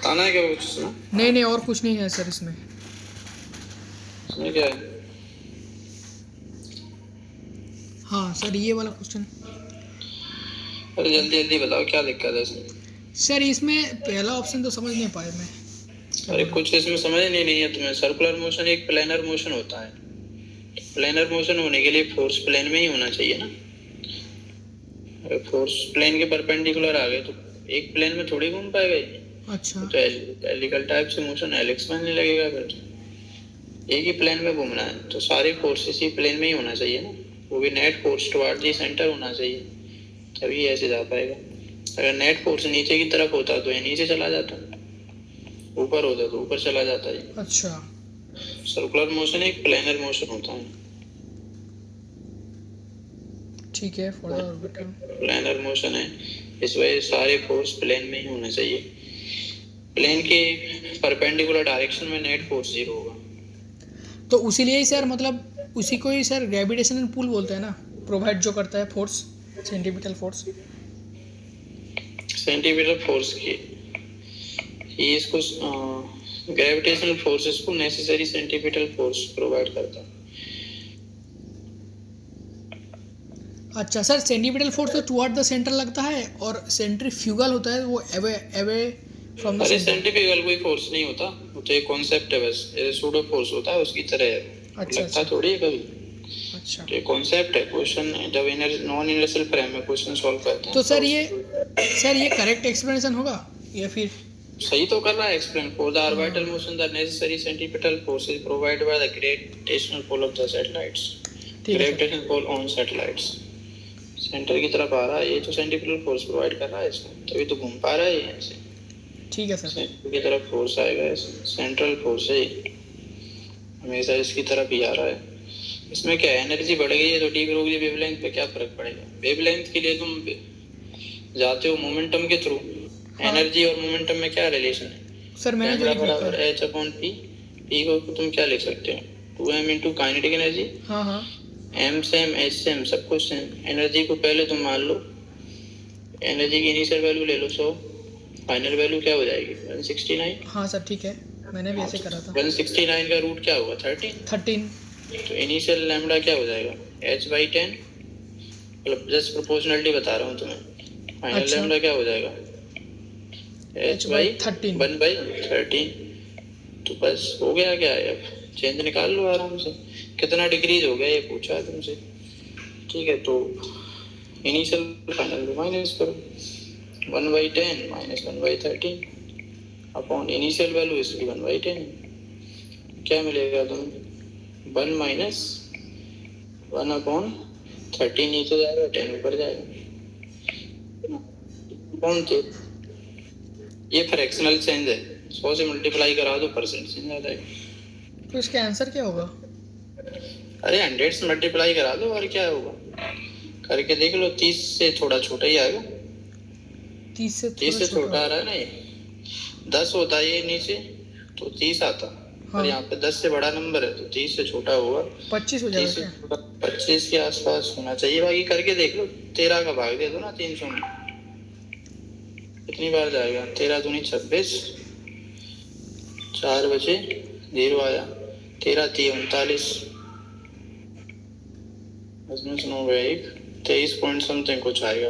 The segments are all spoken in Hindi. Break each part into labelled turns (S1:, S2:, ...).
S1: बताना है क्या कुछ इसमें?
S2: नहीं नहीं, और कुछ नहीं है सर इसमें।
S1: इसमें क्या है?
S2: हाँ सर, ये वाला क्वेश्चन।
S1: अरे जल्दी जल्दी बताओ क्या दिक्कत है इसमें।
S2: सर इसमें पहला ऑप्शन तो समझ नहीं पाए मैं, क्या
S1: अरे
S2: बोला।
S1: कुछ इसमें समझ नहीं है तुम्हें। सर्कुलर मोशन एक प्लेनर मोशन होता है। प्लेनर मोशन होने के लिए फोर्स प्लेन में ही होना चाहिए ना। अगर फोर्स प्लेन के परपेंडिकुलर आ गए तो एक प्लेन में थोड़ी घूम पाएगा ये।
S2: अच्छा
S1: तो हेलिकल टाइप से मोशन हेलिक्स में नहीं लगेगा फिर तो। एक ही प्लेन में घूमना है तो सारे फोर्सेस ही प्लेन में ही होना चाहिए ना। वो भी net force toward the centre होना चाहिए, तभी ऐसे जा पाएगा। अगर नेट फोर्स नीचे की तरफ होता तो ये नीचे चला जाता, ऊपर होता तो ऊपर चला जाता है।
S2: अच्छा
S1: सर्कुलर मोशन एक प्लेनर मोशन होता है।
S2: ठीक है, for the orbital.
S1: Planar motion है, इस वजह से सारे फोर्स प्लेन में ही होने चाहिए। प्लेन के परपेंडिकुलर डायरेक्शन में नेट फोर्स 0 होगा।
S2: तो उसीलिए ही सर, मतलब उसी को ही सर ग्रेविटेशनल पुल बोलते हैं ना, प्रोवाइड जो करता है force, centripetal force.
S1: Centimetre force की ये इसको ग्रेविटेशनल फोर्सेस को नेसेसरी सेंटीमीटर फोर्स प्रोवाइड करता है।
S2: अच्छा सर, सेंट्रीपिटल फोर्स तो टुवर्ड द सेंटर लगता है, और सेंट्रीफ्यूगल होता है वो अवे अवे फ्रॉम द
S1: अरे
S2: सेंटर।
S1: सेंट्रीफ्यूगल कोई फोर्स नहीं होता, वो तो एक कॉन्सेप्ट है बस, ये सूडो फोर्स होता है उसकी तरह है।
S2: अच्छा
S1: लगता
S2: अच्छा
S1: थोड़ी है कभी।
S2: अच्छा।
S1: तो ये कॉन्सेप्ट है। क्वेश्चन जब नॉन इनर्शियल फ्रेम में क्वेश्चन सॉल्व करते हैं
S2: तो
S1: तो
S2: सर ये करेक्ट एक्सप्लेनेशन होगा या फिर।
S1: सही तो कर रहा है explain. For the orbital motion the necessary centripetal force is provided by the gravitational pull of the satellites.
S2: ठीक है sir.
S1: Gravitational pull on satellites center की तरफ आ रहा है, ये तो सेंट्रीपिटल फोर्स प्रोवाइड कर रहा है इसको, तभी तो घूम पा रहा है ये ऐसे।
S2: ठीक है सर।
S1: सेंटर की तरफ फोर्स आएगा, सेंट्रल फोर्स है, हमेशा इसकी तरफ ही आ रहा है। इसमें क्या एनर्जी बढ़ गई है तो डीप होगी वेवलेंथ पे क्या फर्क पड़ेगा। वेवलेंथ के लिए तुम जाते हो मोमेंटम के थ्रू।
S2: हाँ
S1: एनर्जी और मोमेंटम में क्या रिलेशन है?
S2: सर, मैंने जो
S1: लैम्बडा
S2: लिख रखा
S1: बराबर
S2: है।
S1: H upon P. पी को तुम क्या लिख सकते हो? 2m into kinetic energy.
S2: हाँ हाँ।
S1: एम सेम एच सेम सब कुछ सेम। एनर्जी को पहले तुम मान लो, एनर्जी की इनिशियल वैल्यू ले लो 100, फाइनल वैल्यू क्या हो जाएगी 169।
S2: हाँ सर ठीक है, मैंने भी
S1: हाँ
S2: ऐसे
S1: तो
S2: करा था।
S1: 169 का रूट क्या होगा 13।
S2: 13।
S1: तो इनिशियल लैम्बडा क्या हो जाएगा h/10, मतलब जस्ट प्रोपोर्शनलिटी बता रहा हूँ तुम्हें। फाइनल
S2: अच्छा,
S1: लैम्बडा क्या हो जाएगा
S2: h बाई 13।
S1: 1/13। तो बस हो गया क्या है, अब चेंज निकाल लो आराम से। कितना डिक्रीज हो गया ये पूछा है तुमसे, ठीक है। तो इनिशियल फाइनल माइनस करो, 1/10 माइनस 1/13 अपॉन इनिशियल वैल्यू इसकी 1/10। क्या मिलेगा तुम्हें 1 माइनस 1/13 नीचे जाएगा 10 ऊपर जाएगा। कौन थे ये फ्रैक्शनल चेंज है, 100 से मल्टीप्लाई करा दो परसेंट चेंज आ जाएगा।
S2: तो इसका आंसर क्या होगा।
S1: अरे 100 से मल्टीप्लाई करा दो और क्या होगा, करके देख लो। 30 से थोड़ा छोटा ही आएगा।
S2: 30 से
S1: 30
S2: थोड़ा
S1: से छोटा आ रहा है ना ये, 10 होता है ये नीचे तो 30 आता।
S2: हाँ।
S1: और यहाँ पे 10 से बड़ा नंबर है तो 30 से छोटा होगा
S2: 25 हो जाएगा
S1: 30 से
S2: क्या।
S1: 25 के आसपास होना चाहिए। बाकी करके देख लो, 13 का भाग दे दो ना 300 में, कितनी बार जाएगा 13 दूनी 26, 4 बचे 0 आया, 13 3 39, इसमें सुनो भाई 23 पॉइंट समथिंग कुछ आएगा,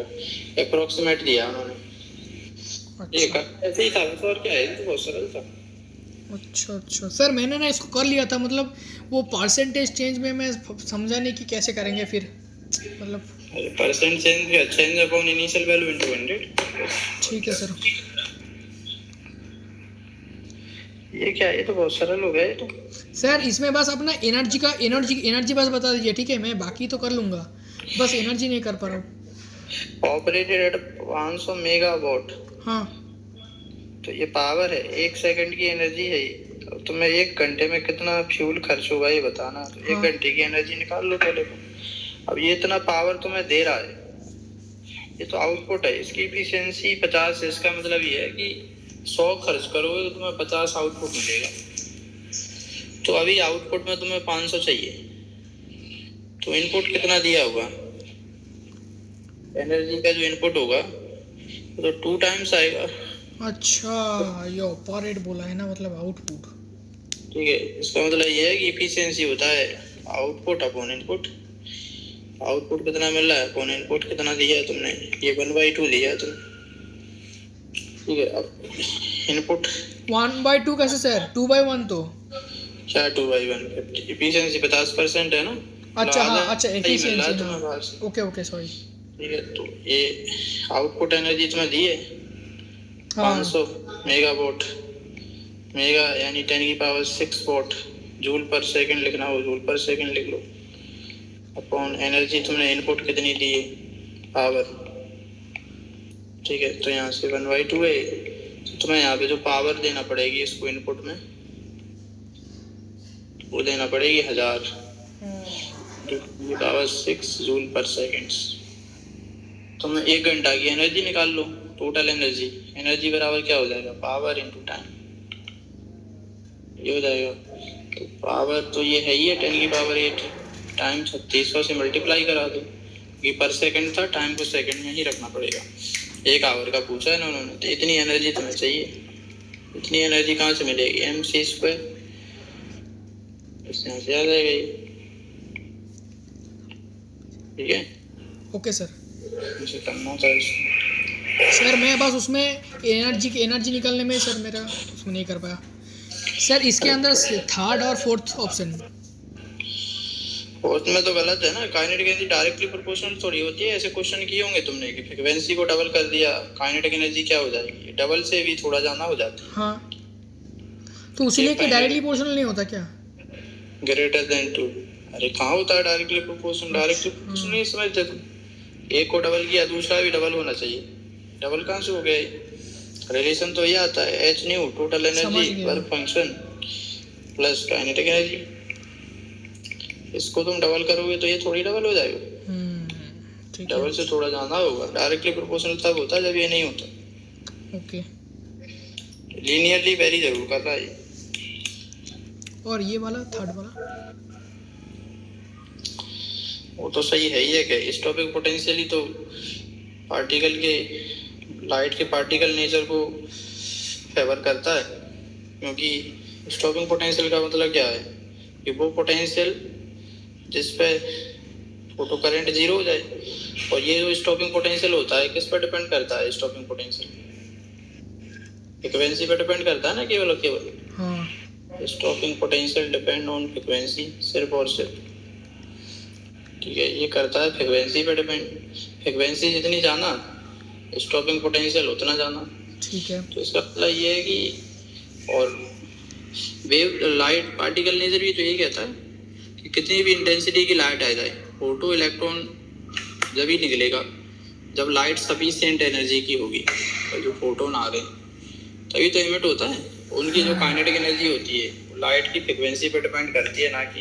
S1: अप्रोक्सीमेट दिया उन्होंने। ये
S2: अच्छा
S1: ऐसे ही था और क्या है, ये तो बहुत सरल था।
S2: अच्छा अच्छा सर, मैंने ना इसको कर लिया था, मतलब वो परसेंटेज चेंज में मैं समझा नहीं कि कैसे करेंगे फिर, मतलब।
S1: Percent change upon initial value into 100।
S2: ठीक है सर।
S1: ये क्या है, ये तो बहुत सरल हो गया ये तो।
S2: सर इसमें बस अपना एनर्जी बस बता दीजिए, ठीक है, मैं बाकी तो कर लूँगा, बस एनर्जी नहीं कर पा रहा हूँ।
S1: Operated at 500 megawatt.
S2: हाँ
S1: तो ये पावर है, 1 सेकंड की एनर्जी है ये। तो तुम्हें 1 घंटे में कितना फ्यूल खर्च होगा ये बताना। तो 1
S2: हाँ।
S1: घंटे की एनर्जी निकाल लो पहले तो। अब ये इतना पावर तुम्हें दे रहा है, ये तो आउटपुट है, इसकी इफिशियंसी 50 है। इसका मतलब ये है कि 100 खर्च करोगे तो तुम्हें 50 आउटपुट मिलेगा। तो अभी आउटपुट में तुम्हें 500 चाहिए, तो इनपुट कितना दिया होगा, एनर्जी का जो इनपुट होगा तो 2 टाइम्स आएगा।
S2: अच्छा, ये ऑपरेट बोला है ना, मतलब आउटपुट।
S1: ठीक है, इसका मतलब ये है कि इफिशियंसी होता है आउटपुट अपॉन इनपुट। आउटपुट कितना मिल रहा है अपॉन इनपुट कितना दिया है तुमने, ये 1/2 लिया है तुमने। ठीक है, अब इनपुट
S2: 1/2 कैसे सर? 2/1 तो।
S1: क्या 2/1? इफिशियंसी 50% है ना,
S2: अच्छा हाँ,
S1: आधा
S2: अच्छा
S1: ही मिल रहा
S2: एफिशिएंसी,
S1: है तुम्हें
S2: हाँ।
S1: बाहर से।
S2: Okay okay, sorry.
S1: ठीक है, तो ये आउटपुट एनर्जी तुम्हें दी है
S2: हाँ
S1: 500 मेगावाट, मेगा यानी 10⁻6 वॉट। जूल पर सेकंड लिखना हो जूल पर सेकंड लिख लो, अपॉन एनर्जी तुमने इनपुट कितनी दी है, पावर। ठीक है, तो यहाँ से 1/2 है, तो तुम्हें यहाँ पे जो पावर देना पड़ेगी इसको इनपुट में, वो देना पड़ेगी 1000 पावर 6 जूल पर सेकंड। तुम 1 घंटा की एनर्जी निकाल लो, टोटल एनर्जी। एनर्जी बराबर क्या हो जाएगा, पावर इंटू टाइम, ये हो जाएगा। तो पावर तो ये है ही है 10⁸, टाइम 3600 से मल्टीप्लाई करा दो, ये पर सेकंड था, टाइम को सेकंड में ही रखना पड़ेगा। 1 आवर का पूछा है ना उन्होंने, तो इतनी एनर्जी तुम्हें चाहिए। इतनी एनर्जी कहाँ से मिलेगी, mc², इससे यहाँ से आ जाएगा ये। ठीक है,
S2: ओके सर।
S1: मुझे करना था इसको।
S2: सर मैं बस उसमें एनर्जी निकालने में सर मेरा उसमें नहीं कर पाया। सर इसके अंदर थर्ड और फोर्थ ऑप्शन।
S1: फोर्थ में तो गलत है ना, काइनेटिक एनर्जी डायरेक्टली प्रोपोर्शनल थोड़ी होती है। ऐसे क्वेश्चन किए होंगे तुमने कि फ्रीक्वेंसी को डबल कर दिया, काइनेटिक एनर्जी क्या हो जाएगी, डबल से भी थोड़ा ज्यादा हो जाती है।
S2: हाँ, तो उसलिए कि डायरेक्टली प्रोपोर्शनल नहीं होता क्या?
S1: ग्रेटर देन 2, अरे कहाँ होता है डायरेक्टली प्रोपोर्शनल, डायरेक्टली प्रोपोर्शनल नहीं समझते तुम। एक को डबल किया, दूसरा भी डबल होना चाहिए, डबल कहाँ से हो गया? रिलेशन तो ये आता है h न्यू टोटल एनर्जी पर फंक्शन प्लस काइनेटिक एनर्जी। इसको तुम डबल करोगे तो ये थोड़ी डबल हो जाएगा,
S2: ठीक है।
S1: डबल से थोड़ा ज्यादा होगा। डायरेक्टली प्रोपोर्शनल तब होता है जब ये नहीं होता।
S2: ओके,
S1: लीनियरली वेरी जरूर कर रहा है ये।
S2: और ये वाला थर्ड वाला
S1: वो तो सही है ही है कि स्टॉपिंग पोटेंशियली तो पार्टिकल के, लाइट के पार्टिकल नेचर को फेवर करता है, क्योंकि स्टॉपिंग पोटेंशियल का मतलब क्या है कि वो पोटेंशियल जिस पे फोटो करंट जीरो हो जाए। और ये जो स्टॉपिंग पोटेंशियल होता है किस पर डिपेंड करता है, स्टॉपिंग पोटेंशियल फ्रीक्वेंसी पर डिपेंड करता है ना, केवल और केवल। हाँ, stopping potential depend on frequency, सिर्फ और सिर्फ। ठीक है, ये करता है फ्रीक्वेंसी पे डिपेंड। फ्रीक्वेंसी जितनी जाना स्टॉपिंग पोटेंशियल उतना जाना। ठीक है, तो इसका मतलब ये है कि, और वेव लाइट पार्टिकल नेचर भी तो यही कहता है कि कितनी भी इंटेंसिटी की लाइट आ जाए, फोटो इलेक्ट्रॉन जब ही निकलेगा जब लाइट सफिशिएंट एनर्जी की होगी, और जो फोटोन आ रहे हैं तभी तो इमिट होता है। उनकी जो काइनेटिक एनर्जी होती है लाइट की फ्रीक्वेंसी पर डिपेंड करती है, ना कि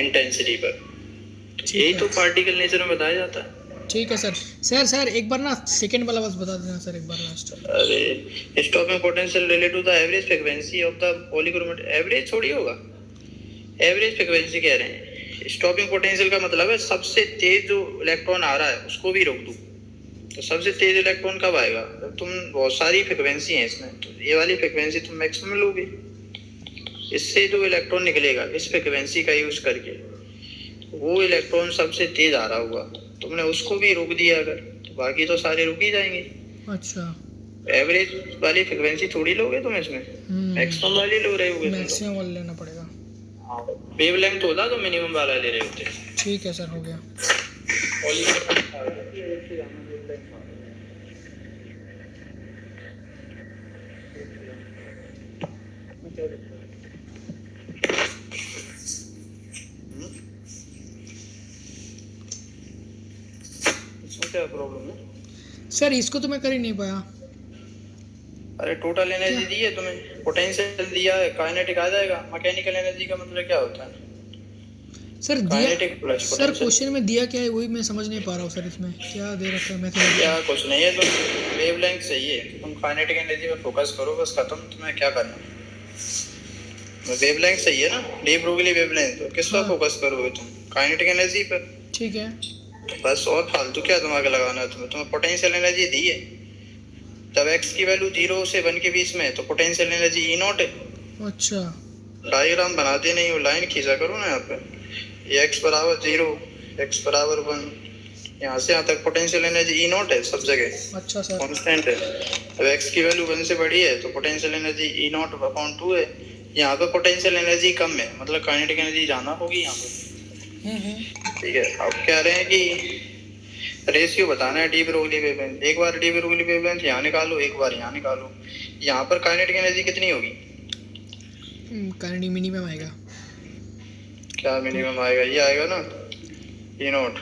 S1: इंटेंसिटी पर। यही तो पार्टिकल नेचर में बताया जाता है।
S2: ठीक है सर। सर एक बार ना सेकंड वाला बस बता देना सर, एक बार लास्ट।
S1: अरे stopping potential related to the average frequency of the polychromatic, average थोड़ी होगा, एवरेज फ्रीक्वेंसी कह रहे हैं। स्टॉपिंग पोटेंशियल का मतलब है सबसे तेज जो इलेक्ट्रॉन आ रहा है उसको भी रोक दूं। तो सबसे तेज इलेक्ट्रॉन कब आएगा, जब तुम, बहुत सारी फ्रीक्वेंसी है इसमें, तो ये वाली फ्रीक्वेंसी तुम मैक्सिमम लोगे। इससे जो इलेक्ट्रॉन निकलेगा इस फ्रीक्वेंसी का यूज करके, वो इलेक्ट्रॉन सबसे तेज आ रहा होगा, तुमने उसको भी रोक दिया अगर, तो बाकी तो सारे रुक ही जाएंगे। अच्छा, एवरेज वाली फ्रीक्वेंसी थोड़ी लोगे तुम इसमें, मैक्सिमम वाली लो रहे होगे,
S2: मैक्सिमम वाला लेना पड़ेगा।
S1: वेवलेंथ होता तो मिनिमम वाला ले रहे होते।
S2: ठीक है सर, हो गया।
S1: क्या प्रॉब्लम है
S2: सर? इसको तो मैं कर ही नहीं पाया।
S1: अरे टोटल एनर्जी दी है तुम्हें, पोटेंशियल दिया है, काइनेटिक आ जाएगा। मैकेनिकल एनर्जी का मतलब क्या होता है
S2: सर? दिया सर, क्वेश्चन में दिया क्या है वही मैं समझ नहीं पा रहा हूँ सर। इसमें क्या दे रखा है? मैं
S1: क्या कुछ नहीं है, तो वेवलेंथ चाहिए, तुम काइनेटिक एनर्जी पे फोकस करो, बस खत्म। तुम्हें क्या करना, वेवलेंथ चाहिए ना, डी ब्रोगली वेवलेंथ, तो किस पर फोकस करोगे तुम, काइनेटिक एनर्जी पर।
S2: ठीक है,
S1: बस, और फालतू क्या दिमाग लगाना है तुम्हें। तुम्हें पोटेंशियल एनर्जी दी है जब x की वैल्यू 0 से 1 के बीच में है तो पोटेंशियल एनर्जी ई नॉट है।
S2: अच्छा
S1: डायग्राम बनाते नहीं हो, लाइन खींचा करो ना यहाँ पे। ये x बराबर 0, x बराबर 1, यहाँ से यहाँ तक पोटेंशियल एनर्जी ई नॉट है सब जगह,
S2: अच्छा सर
S1: कांस्टेंट है। अब x की वैल्यू 1 से बड़ी है तो potential energy E not upon 2 है। यहाँ पे पोटेंशियल एनर्जी कम है, मतलब काइनेटिक एनर्जी ज्यादा होगी यहाँ पे। ठीक है, अब कह रहे हैं कि रेशियो बताना है डी ब्रोगली वेवलेंथ। एक बार डी ब्रोगली वेवलेंथ यहाँ निकालो, एक बार यहाँ निकालो। यहाँ पर काइनेटिक एनर्जी कितनी होगी?
S2: काइनेटिक मिनिमम आएगा।
S1: क्या मिनिमम आएगा? ये आएगा ना ई नॉट।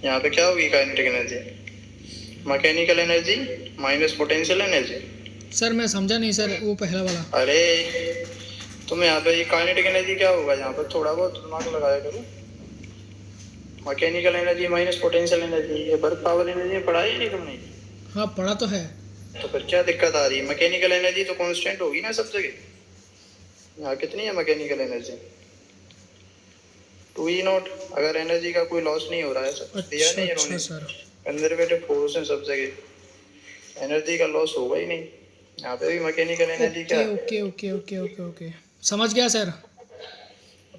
S1: यहाँ पे क्या होगी kinetic energy? Mechanical energy minus potential energy.
S2: Sir मैं समझा नहीं सर, वो पहला वाला।
S1: अरे तुम यहाँ पे ये काइनेटिक एनर्जी क्या होगा? यहाँ पर थोड़ा बहुत दिमाग लगाया करो। Mechanical energy minus potential energy, ये वर्क पावर एनर्जी पढ़ा ही नहीं तुमने?
S2: हाँ पढ़ा तो है।
S1: तो फिर क्या दिक्कत आ रही है? मैकेनिकल एनर्जी तो कांस्टेंट होगी ना सब जगह। यहाँ कितनी है मैकेनिकल एनर्जी? 2 E not. अगर एनर्जी का कोई लॉस नहीं हो रहा है सब दिया नहीं
S2: अच्छा
S1: इन्होंने,
S2: सर
S1: कंजर्वेटिव फोर्स है सब जगह, एनर्जी का लॉस होगा ही नहीं। यहाँ पे भी मैकेनिकल एनर्जी क्या है?
S2: Okay okay okay okay okay समझ गया सर।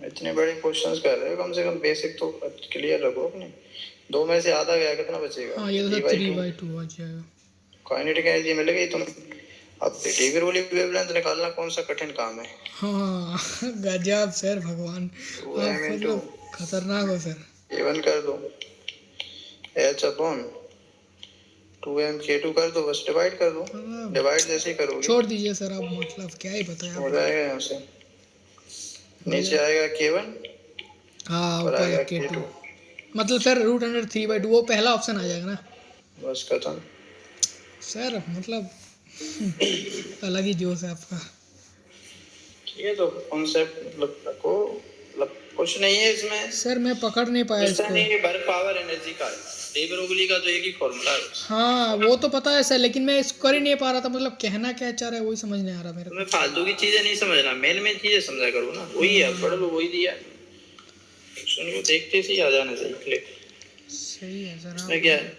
S1: इतने बड़े क्वेश्चंस कर रहे हो, कम से कम बेसिक तो क्लियर रखो अपने। 2 में से आधा गया, कितना बचेगा?
S2: हाँ ये तो 3/2 आ जाएगा।
S1: काइनेटिक एनर्जी मिल गई तुम्हें। अब डी ब्रोगली वेवलेंथ निकालना कौन सा कठिन काम है?
S2: हाँ गजब सर, भगवान आप मतलब खतरनाक हो सर।
S1: A1 कर दो, h अपॉन 2m k2 कर दो, बस डिवाइड कर दो। डिवाइड जैसे ही करोगे
S2: छोड़ दीजिए सर, आप मतलब क्या ही बताया
S1: हो
S2: आप।
S1: जाएगा। यहाँ से नीचे आएगा k1
S2: हाँ
S1: और
S2: ऊपर
S1: आएगा
S2: K2
S1: k2,
S2: मतलब सर √3/2 वो पहला ऑप्शन आ जाएगा ना
S1: बस खत्म।
S2: सर, मतलब अलग ही जोश है आपका।
S1: ठीक है, तो कॉन्सेप्ट मतलब रखो, मतलब कुछ नहीं है इसमें।
S2: सर मैं पकड़ नहीं पाया
S1: ऐसा
S2: इसको।
S1: नहीं है, वर्क पावर एनर्जी का डी ब्रोगली का तो एक ही फॉर्मूला है।
S2: हाँ वो तो पता है सर, लेकिन मैं इसको कर ही नहीं पा रहा था, मतलब कहना क्या चाह रहा है वही समझ नहीं आ रहा मेरे
S1: तुम्हें फालतू की चीजें नहीं समझना, मेन चीजें समझा करो ना। वही है, पढ़ लो, वही दिया। सुन लो, देखते से ही आ जाना चाहिए क्लिक।
S2: को। सही है सर।
S1: इसमें क्या है?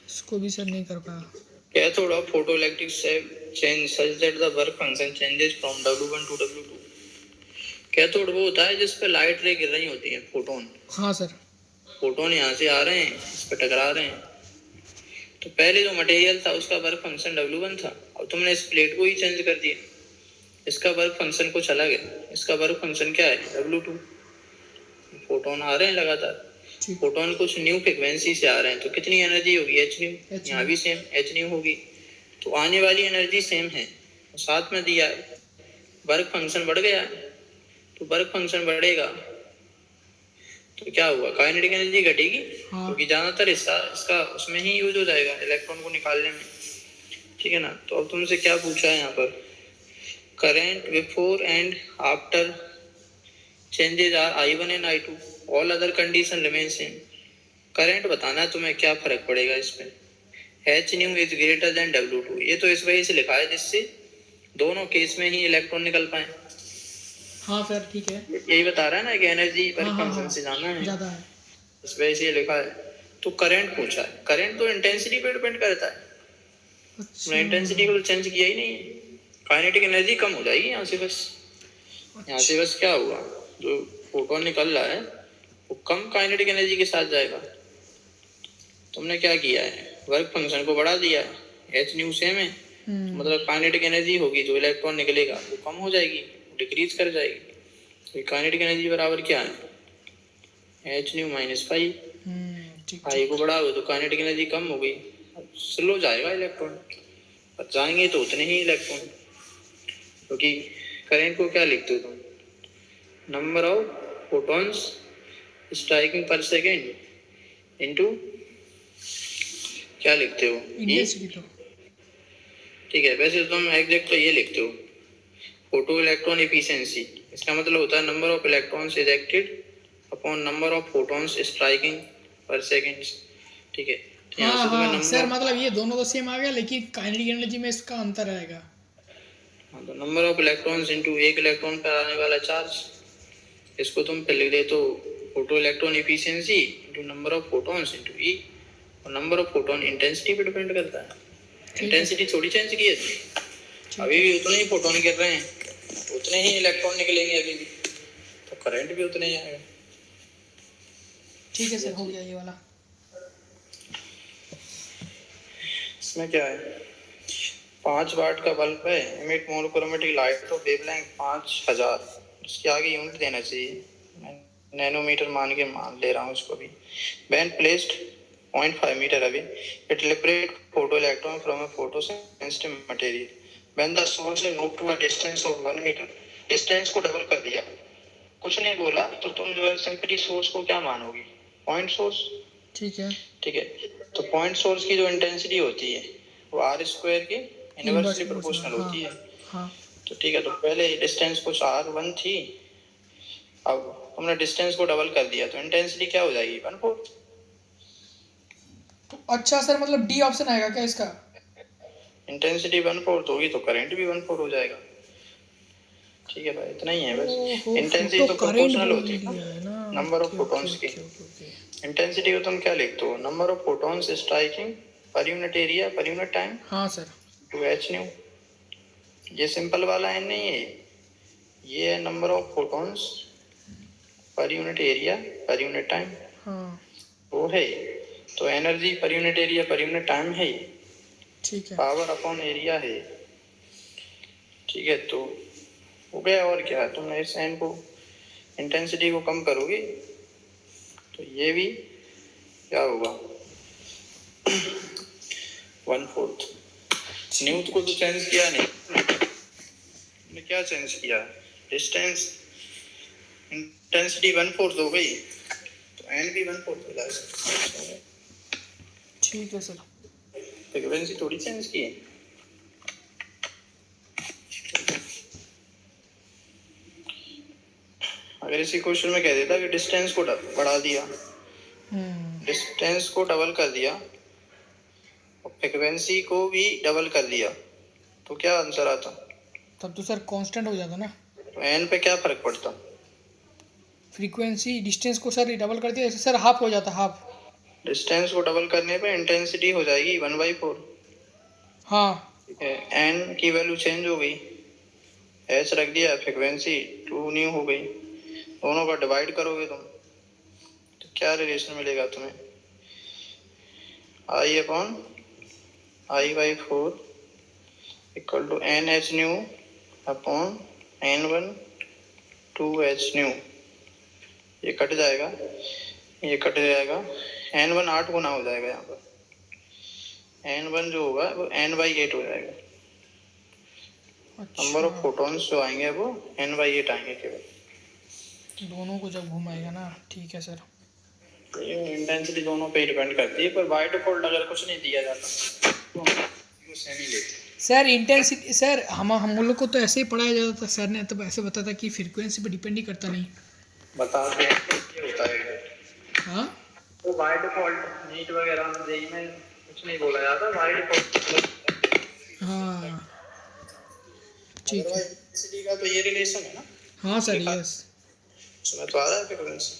S2: इसको भी सर नहीं कर पाया।
S1: Cathode of photoelectric cell change such that the work function changes from W1 to W2। Cathode वो होता है जिस पे लाइट रे गिर रही होती है, फोटोन।
S2: हाँ सर।
S1: फोटोन यहाँ से आ रहे हैं, इस पे टकरा रहे हैं। तो पहले जो मटेरियल था उसका वर्क फंक्शन W1 था, अब तुमने इस प्लेट को ही चेंज कर दिया, इसका वर्क फंक्शन कुछ अलग है। इसका वर्क फंक्शन क्या है? W2। फोटोन आ रहे हैं लगातार, फोटोन कुछ न्यू फ्रीक्वेंसी से आ रहे हैं, तो कितनी एनर्जी होगी? h new. यहाँ भी सेम h न्यू होगी, तो आने वाली एनर्जी सेम है। साथ में दिया है वर्क फंक्शन बढ़ गया है, तो वर्क फंक्शन बढ़ेगा तो क्या हुआ? काइनेटिक एनर्जी घटेगी, क्योंकि ज्यादातर हिस्सा इसका उसमें ही यूज हो जाएगा, इलेक्ट्रॉन को निकालने में। ठीक है ना? तो अब तुमसे क्या पूछा है यहाँ पर? Current before and after changes are I1 and I2, all other condition remain same. Current बताना है तुम्हें, क्या फर्क पड़ेगा इसमें? h new is greater than W2। ये तो इस वजह से लिखा है जिससे दोनों केस में ही इलेक्ट्रॉन निकल पाए।
S2: हाँ सर ठीक है।
S1: यही बता रहा है ना कि एनर्जी पर फंक्शन से जाना है,
S2: ज़्यादा है,
S1: इस वजह से ये लिखा है। तो करंट पूछा है, करंट तो इंटेंसिटी पे डिपेंड करता है।
S2: अच्छा।
S1: इंटेंसिटी को तो चेंज किया ही नहीं है, काइनेटिक एनर्जी कम हो जाएगी यहाँ से बस। यहाँ से बस क्या हुआ? जो फोटोन निकल रहा है वो कम काइनेटिक एनर्जी के साथ जाएगा। तुमने क्या किया है? वर्क फंक्शन को बढ़ा दिया है, h न्यू सेम है, मतलब काइनेटिक एनर्जी होगी जो इलेक्ट्रॉन निकलेगा वो कम हो जाएगी, डिक्रीज कर जाएगी। तो काइनेटिक एनर्जी बराबर क्या है? h new minus 5। आई को बढ़ाओ तो काइनेटिक एनर्जी कम हो गई, स्लो जाएगा इलेक्ट्रॉन, पर जाएंगे तो उतने ही इलेक्ट्रॉन। क्योंकि करंट को क्या लिखते हो तुम? नंबर ऑफ फोटॉन्स स्ट्राइकिंग पर सेकेंड इनटू क्या लिखते हो?
S2: इंटेंसिटी।
S1: ठीक है, वैसे तुम एग्जैक्ट तो ये लिखते हो फोटो इलेक्ट्रॉन एफिशिएंसी। इसका मतलब होता है number of electrons ejected upon number of photons striking पर सेकेंड। ठीक है,
S2: हाँ हाँ सर, मतलब ये दोनों तो सेम आ गया, लेकिन काइनेटिक एनर्जी में इसका अंतर आएगा।
S1: हाँ, तो नंबर ऑफ इलेक्ट्रॉन्स इनटू एक इलेक्ट्रॉन पर आने वाला चार्ज, इसको तुम फिर लिख दे तो photo electron efficiency into number of photons into E. और नंबर ऑफ फोटोन इंटेंसिटी पे डिपेंड करता है। इंटेंसिटी थोड़ी चेंज की है, अभी भी उतने ही फोटोन गिर रहे हैं, उतने ही इलेक्ट्रॉन निकलेंगे अभी भी, तो करंट भी उतने ही आएगा।
S2: ठीक है सर, हो गया ये वाला।
S1: इसमें क्या है, 5 वाट का बल्ब है, इमिट मोनोक्रोमेटिक लाइट तो वेवलेंथ 5000, उसके आगे यूनिट देना चाहिए, मैं नैनोमीटर मान के मान ले रहा हूँ इसको भी। When placed 0.5 meter away it liberate photo electron from a photo sensitive material when the source is move to a distance of 1 meter. Distance को डबल कर दिया, कुछ नहीं बोला तो तुम जो है सिंपली सोर्स को क्या मानोगी, पॉइंट सोर्स।
S2: ठीक है।
S1: ठीक है, तो पॉइंट सोर्स की जो इंटेंसिटी होती है वो आर स्क्वायर की इनवर्सली प्रोपोर्शनल होती है।
S2: हाँ।
S1: तो ठीक है, तो पहले डिस्टेंस कुछ R1 थी, अब हमने डिस्टेंस को डबल कर दिया तो इंटेंसिटी क्या हो जाएगी, 1/4।
S2: तो अच्छा सर, मतलब डी ऑप्शन आएगा क्या इसका?
S1: इंटेंसिटी 1/4 होगी तो करंट भी 1/4 हो जाएगा। ठीक है भाई, इतना ही है बस। इंटेंसिटी तो प्रोपोर्शनल होती है ना नंबर ऑफ फोटॉन्स की। इंटेंसिटी को तुम क्या लिखते हो, number of photons striking per unit area per unit time.
S2: हाँ सर।
S1: टू एच न्यू, ये सिंपल वाला है नहीं है, ये है number of photons per unit area per unit time.
S2: हाँ
S1: वो है, तो energy per unit area per unit time है,
S2: ठीक है।
S1: पावर अपॉन एरिया है। ठीक है, तो हो गया। और क्या, तुमने इस एन को इंटेंसिटी को कम करोगे तो ये भी क्या होगा, 1/4। न्यूट को तो चेंज किया नहीं, ने क्या चेंज किया, डिस्टेंस। इंटेंसिटी 1/4 हो गई तो एन भी 1/4 हो जाएगा।
S2: ठीक है सर।
S1: फ्रीक्वेंसी थोड़ी चेंज की है। अगर इसी क्वेश्चन में कह देता कि डिस्टेंस को बढ़ा दिया, डिस्टेंस को डबल कर दिया और फ्रीक्वेंसी को भी डबल कर दिया तो क्या आंसर आता,
S2: तब तो सर कांस्टेंट हो जाता ना।
S1: तो एन पे क्या फर्क पड़ता,
S2: फ्रीक्वेंसी डिस्टेंस को सर डबल कर दिया सर, हाफ हो जाता, हाफ।
S1: डिस्टेंस को डबल करने पे इंटेंसिटी हो जाएगी 1/4।
S2: हाँ।
S1: ठीक है, एन की वैल्यू चेंज हो गई, एच रख दिया, फ्रीक्वेंसी 2 न्यू हो गई, दोनों का डिवाइड करोगे तुम तो क्या रिलेशन मिलेगा तुम्हें, I upon I/4 equal to N H nu upon N1 2h nu. ये कट जाएगा, ये कट जाएगा, N1 8 गुना हो जाएगा, यहाँ पर N1 जो होगा वो N/8 हो जाएगा।
S2: अच्छा।
S1: नंबर ऑफ फोटॉन्स जो आएंगे वो N/8 आएंगे केवल।
S2: दोनों को जब घुमाएगा ना, ठीक है सर।
S1: ये इंटेंसिटी दोनों पे डिपेंड करती है, पर बाय डिफॉल्ट अगर कुछ नहीं दिया जाता तो सेम ही लेते।
S2: सर इंटेंसिटी सर हम लोग को तो ऐसे ही पढ़ाया जाता था, सर ने तो ऐसे बताया था कि फ्रीक्वेंसी पे डिपेंड ही करता नहीं।
S1: बताते हैं ये होता है।
S2: हाँ,
S1: तो बाय डिफॉल्ट नीट वगैरह में जेईई में कुछ नहीं बोला जाता, बाय डिफॉल्ट।
S2: हाँ ठीक है।
S1: इंटेंसिटी का तो ये रिलेशन है ना।
S2: हाँ सर, यस।
S1: उसमें तो आ रहा है फ्रीक्वेंसी।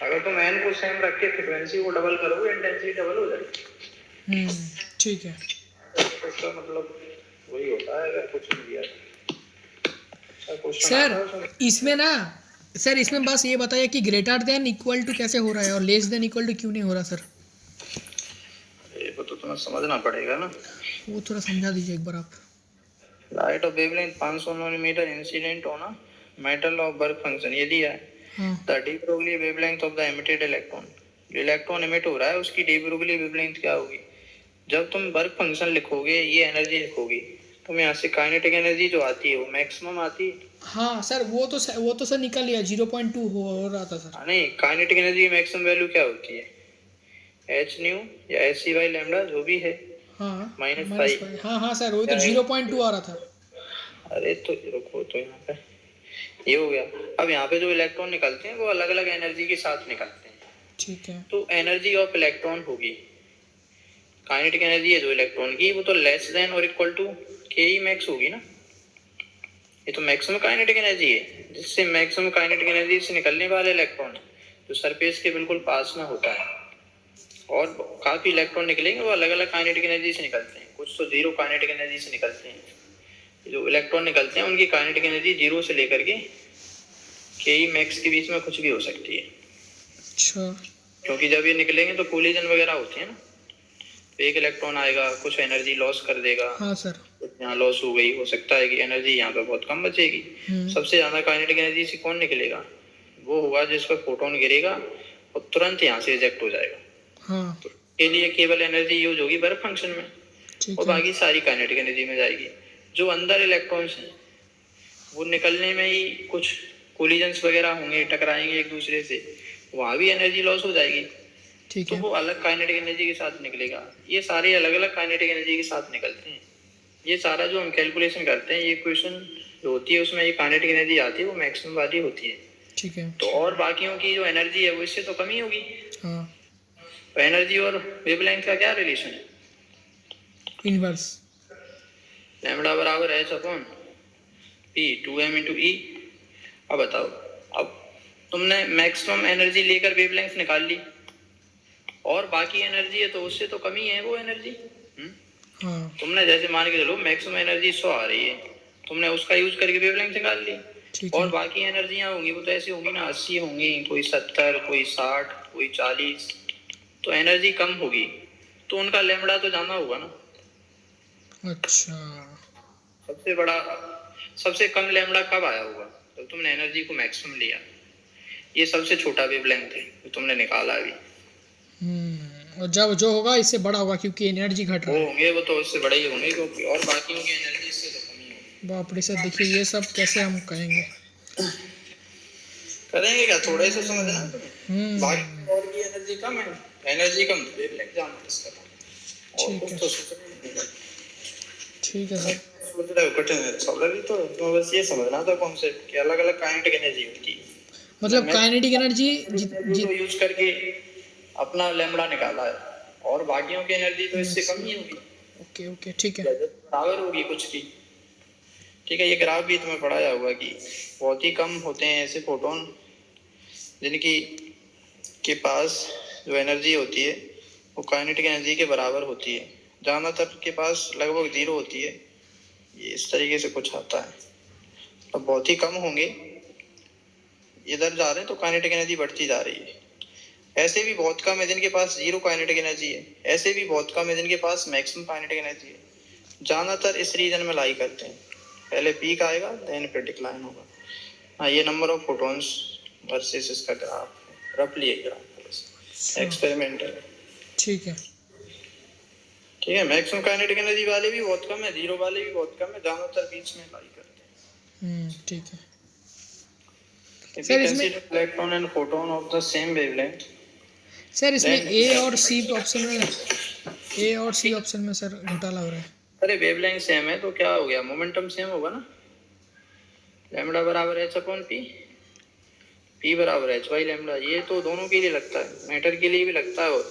S1: अगर तुम एन को सेम रख के फ्रीक्वेंसी को डबल करोगे इंटेंसिटी डबल हो जाएगी।
S2: ठीक है।
S1: इसका मतलब वही होता है अगर कुछ नहीं दिया
S2: सर इसमें ना, सर इसमें बस ये बताइए कि ग्रेटर देन इक्वल टू कैसे हो रहा है और लेस देन इक्वल टू क्यों नहीं हो रहा सर?
S1: ये तो तुम्हें समझना पड़ेगा ना,
S2: वो थोड़ा समझा दीजिए एक बार आप।
S1: Light of wavelength 500 nanometer incident होना मेटल ऑफ वर्क फंक्शन ये दिया है। The de Broglie wavelength of the emitted electron, जो इलेक्ट्रॉन एमिट हो रहा है उसकी डी ब्रोगली वेवलेंथ क्या होगी। जब तुम वर्क फंक्शन लिखोगे, ये एनर्जी लिखोगी, तुम यहाँ से काइनेटिक एनर्जी जो आती है वो मैक्सिमम आती है।
S2: हाँ सर, वो तो सर निकल लिया, 0.2 हो रहा था सर।
S1: नहीं, काइनेटिक एनर्जी की मैक्सिमम वैल्यू क्या होती है, एच न्यू या एच सी बाई लैम्डा जो भी है,
S2: हाँ
S1: -5।
S2: हाँ सर, वही तो 0.2 आ रहा था।
S1: अरे तो रुको, तो यहाँ पे ये हो गया। अब यहाँ पे जो इलेक्ट्रॉन निकलते हैं वो अलग अलग एनर्जी के साथ निकलते हैं।
S2: ठीक है।
S1: तो एनर्जी ऑफ इलेक्ट्रॉन होगी, काइनेटिक एनर्जी है जो इलेक्ट्रॉन की, वो तो लेस देन और इक्वल टू के ई मैक्स होगी ना। ये तो मैक्सिमम काइनेटिक एनर्जी है, जिससे मैक्सिमम काइनेटिक एनर्जी से निकलने वाले इलेक्ट्रॉन, जो सरफेस के बिल्कुल पास में होता है, और काफी इलेक्ट्रॉन निकलेंगे, वो अलग अलग काइनेटिक एनर्जी से निकलते हैं। कुछ तो जीरो काइनेटिक एनर्जी से निकलते हैं। जो इलेक्ट्रॉन निकलते हैं उनकी काइनेटिक एनर्जी जीरो से लेकर के ई मैक्स के बीच में कुछ भी हो सकती है।
S2: अच्छा।
S1: क्योंकि जब ये निकलेंगे तो कोलिजन वगैरह होती है ना, तो एक इलेक्ट्रॉन आएगा, कुछ एनर्जी लॉस कर देगा।
S2: हाँ सर।
S1: यहाँ लॉस हो गई, हो सकता है कि एनर्जी यहाँ पे बहुत कम बचेगी। सबसे ज्यादा काइनेटिक एनर्जी से कौन निकलेगा? वो होगा जिस पर फोटोन गिरेगा और तुरंत यहाँ से इजेक्ट हो जाएगा।
S2: हाँ।
S1: तो के लिए केवल एनर्जी यूज होगी वर्क फंक्शन में, और बाकी सारी काइनेटिक एनर्जी में जाएगी। जो अंदर इलेक्ट्रॉन्स हैं वो निकलने में ही कुछ कोलिजन्स वगैरह होंगे, टकराएंगे एक दूसरे से, वहाँ भी एनर्जी लॉस हो जाएगी। तो वो अलग काइनेटिक एनर्जी के साथ निकलेगा। ये सारे अलग अलग काइनेटिक एनर्जी के साथ निकलते हैं। ये सारा जो हम कैलकुलेशन करते हैं, ये इक्वेशन जो होती है उसमें ये काइनेटिक एनर्जी आती है, वो मैक्सिमम वाली होती है।
S2: ठीक है।
S1: तो और बाकियों की जो एनर्जी है वो इससे तो कम ही होगी।
S2: हाँ।
S1: तो एनर्जी और वेवलेंथ का क्या रिलेशन है?
S2: इनवर्स।
S1: लैम्बडा बराबर h upon p 2m into e। अब बताओ, अब तुमने मैक्सिमम एनर्जी लेकर वेवलेंथ निकाल ली, और बाकी एनर्जी है तो उससे तो कम ही है वो एनर्जी।
S2: हाँ।
S1: तुमने जैसे मान के चलो मैक्सिमम एनर्जी 100 आ रही है, तुमने उसका यूज करके वेवलेंथ निकाल ली, और बाकी एनर्जियां होंगी वो तो ऐसी होंगी ना, 80 होंगी, कोई 70, कोई 60, कोई 40, तो एनर्जी कम होगी, तो उनका लैम्बडा तो जाना होगा ना।
S2: अच्छा।
S1: सबसे कम लैम्बडा कब आया होगा? तो तुमने एनर्जी को मैक्सिमम लिया। ये सबसे छोटा वेवलेंथ है जो तुमने निकाला अभी।
S2: और जब जो होगा इससे बड़ा होगा क्योंकि एनर्जी घट रहा है।
S1: होंगे वो तो इससे बड़े ही होंगे, क्योंकि और बाकियों की एनर्जी इससे तो कम ही होगी।
S2: बाप रे सर, देखिए ये सब कैसे हम कहेंगे?
S1: करेंगे क्या, थोड़े से समझना तुम्हें। बाकी और की एनर्जी कम है, एनर्जी कम तो वेवलेंथ जाना इसका था। और कुछ तो सोचना। ठीक है सर। सोच रहे हो कठिन है सॉल्व, तो तुम्हें बस ये समझना था कॉन्सेप्ट कि अलग अलग काइनेटिक एनर्जी होती है।
S2: मतलब काइनेटिक एनर्जी
S1: यूज करके अपना लैम्बडा निकाला है, और बाकियों की एनर्जी तो इससे कम ही होगी।
S2: ओके ओके ठीक है।
S1: बराबर होगी कुछ की। ठीक है, ये ग्राफ भी तुम्हें पढ़ाया होगा कि बहुत ही कम होते हैं ऐसे फोटोन जिनकी के पास जो एनर्जी होती है वो काइनेटिक एनर्जी के बराबर होती है। ज़्यादातर के पास लगभग जीरो होती है। ये इस तरीके से कुछ आता है। अब बहुत ही कम होंगे, इधर जा रहे हैं तो काइनेटिक एनर्जी बढ़ती जा रही है। ऐसे भी बहुत कम है जिनके पास जीरो काइनेटिक एनर्जी है, ऐसे भी बहुत कम है जिनके पास मैक्सिमम काइनेटिक एनर्जी है। ज़्यादातर इस रीजन में लाई करते हैं, पहले पीक आएगा देन फिर डिक्लाइन होगा। हाँ, ये नंबर ऑफ फोटॉन्स वर्सेस इसका ग्राफ है, रफली एक ग्राफ एक्सपेरिमेंट है। ठीक है, ठीक है। मैक्सिमम काइनेटिक एनर्जी वाले भी बहुत कम है, जीरो वाले भी बहुत कम है, ज़्यादातर बीच में लाई करते हैं। ठीक है सर। इसमें electron and photon of the same wavelength. Sir इसमें ए और सी ऑप्शन में सर घोटाला हो रहा है। अरे वेवलेंथ सेम है तो क्या हो गया, मोमेंटम सेम होगा ना। लैम्बडा बराबर h अपॉन p, p बराबर h बाई लैम्बडा। ये तो दोनों के लिए लगता है, मैटर के लिए भी लगता है और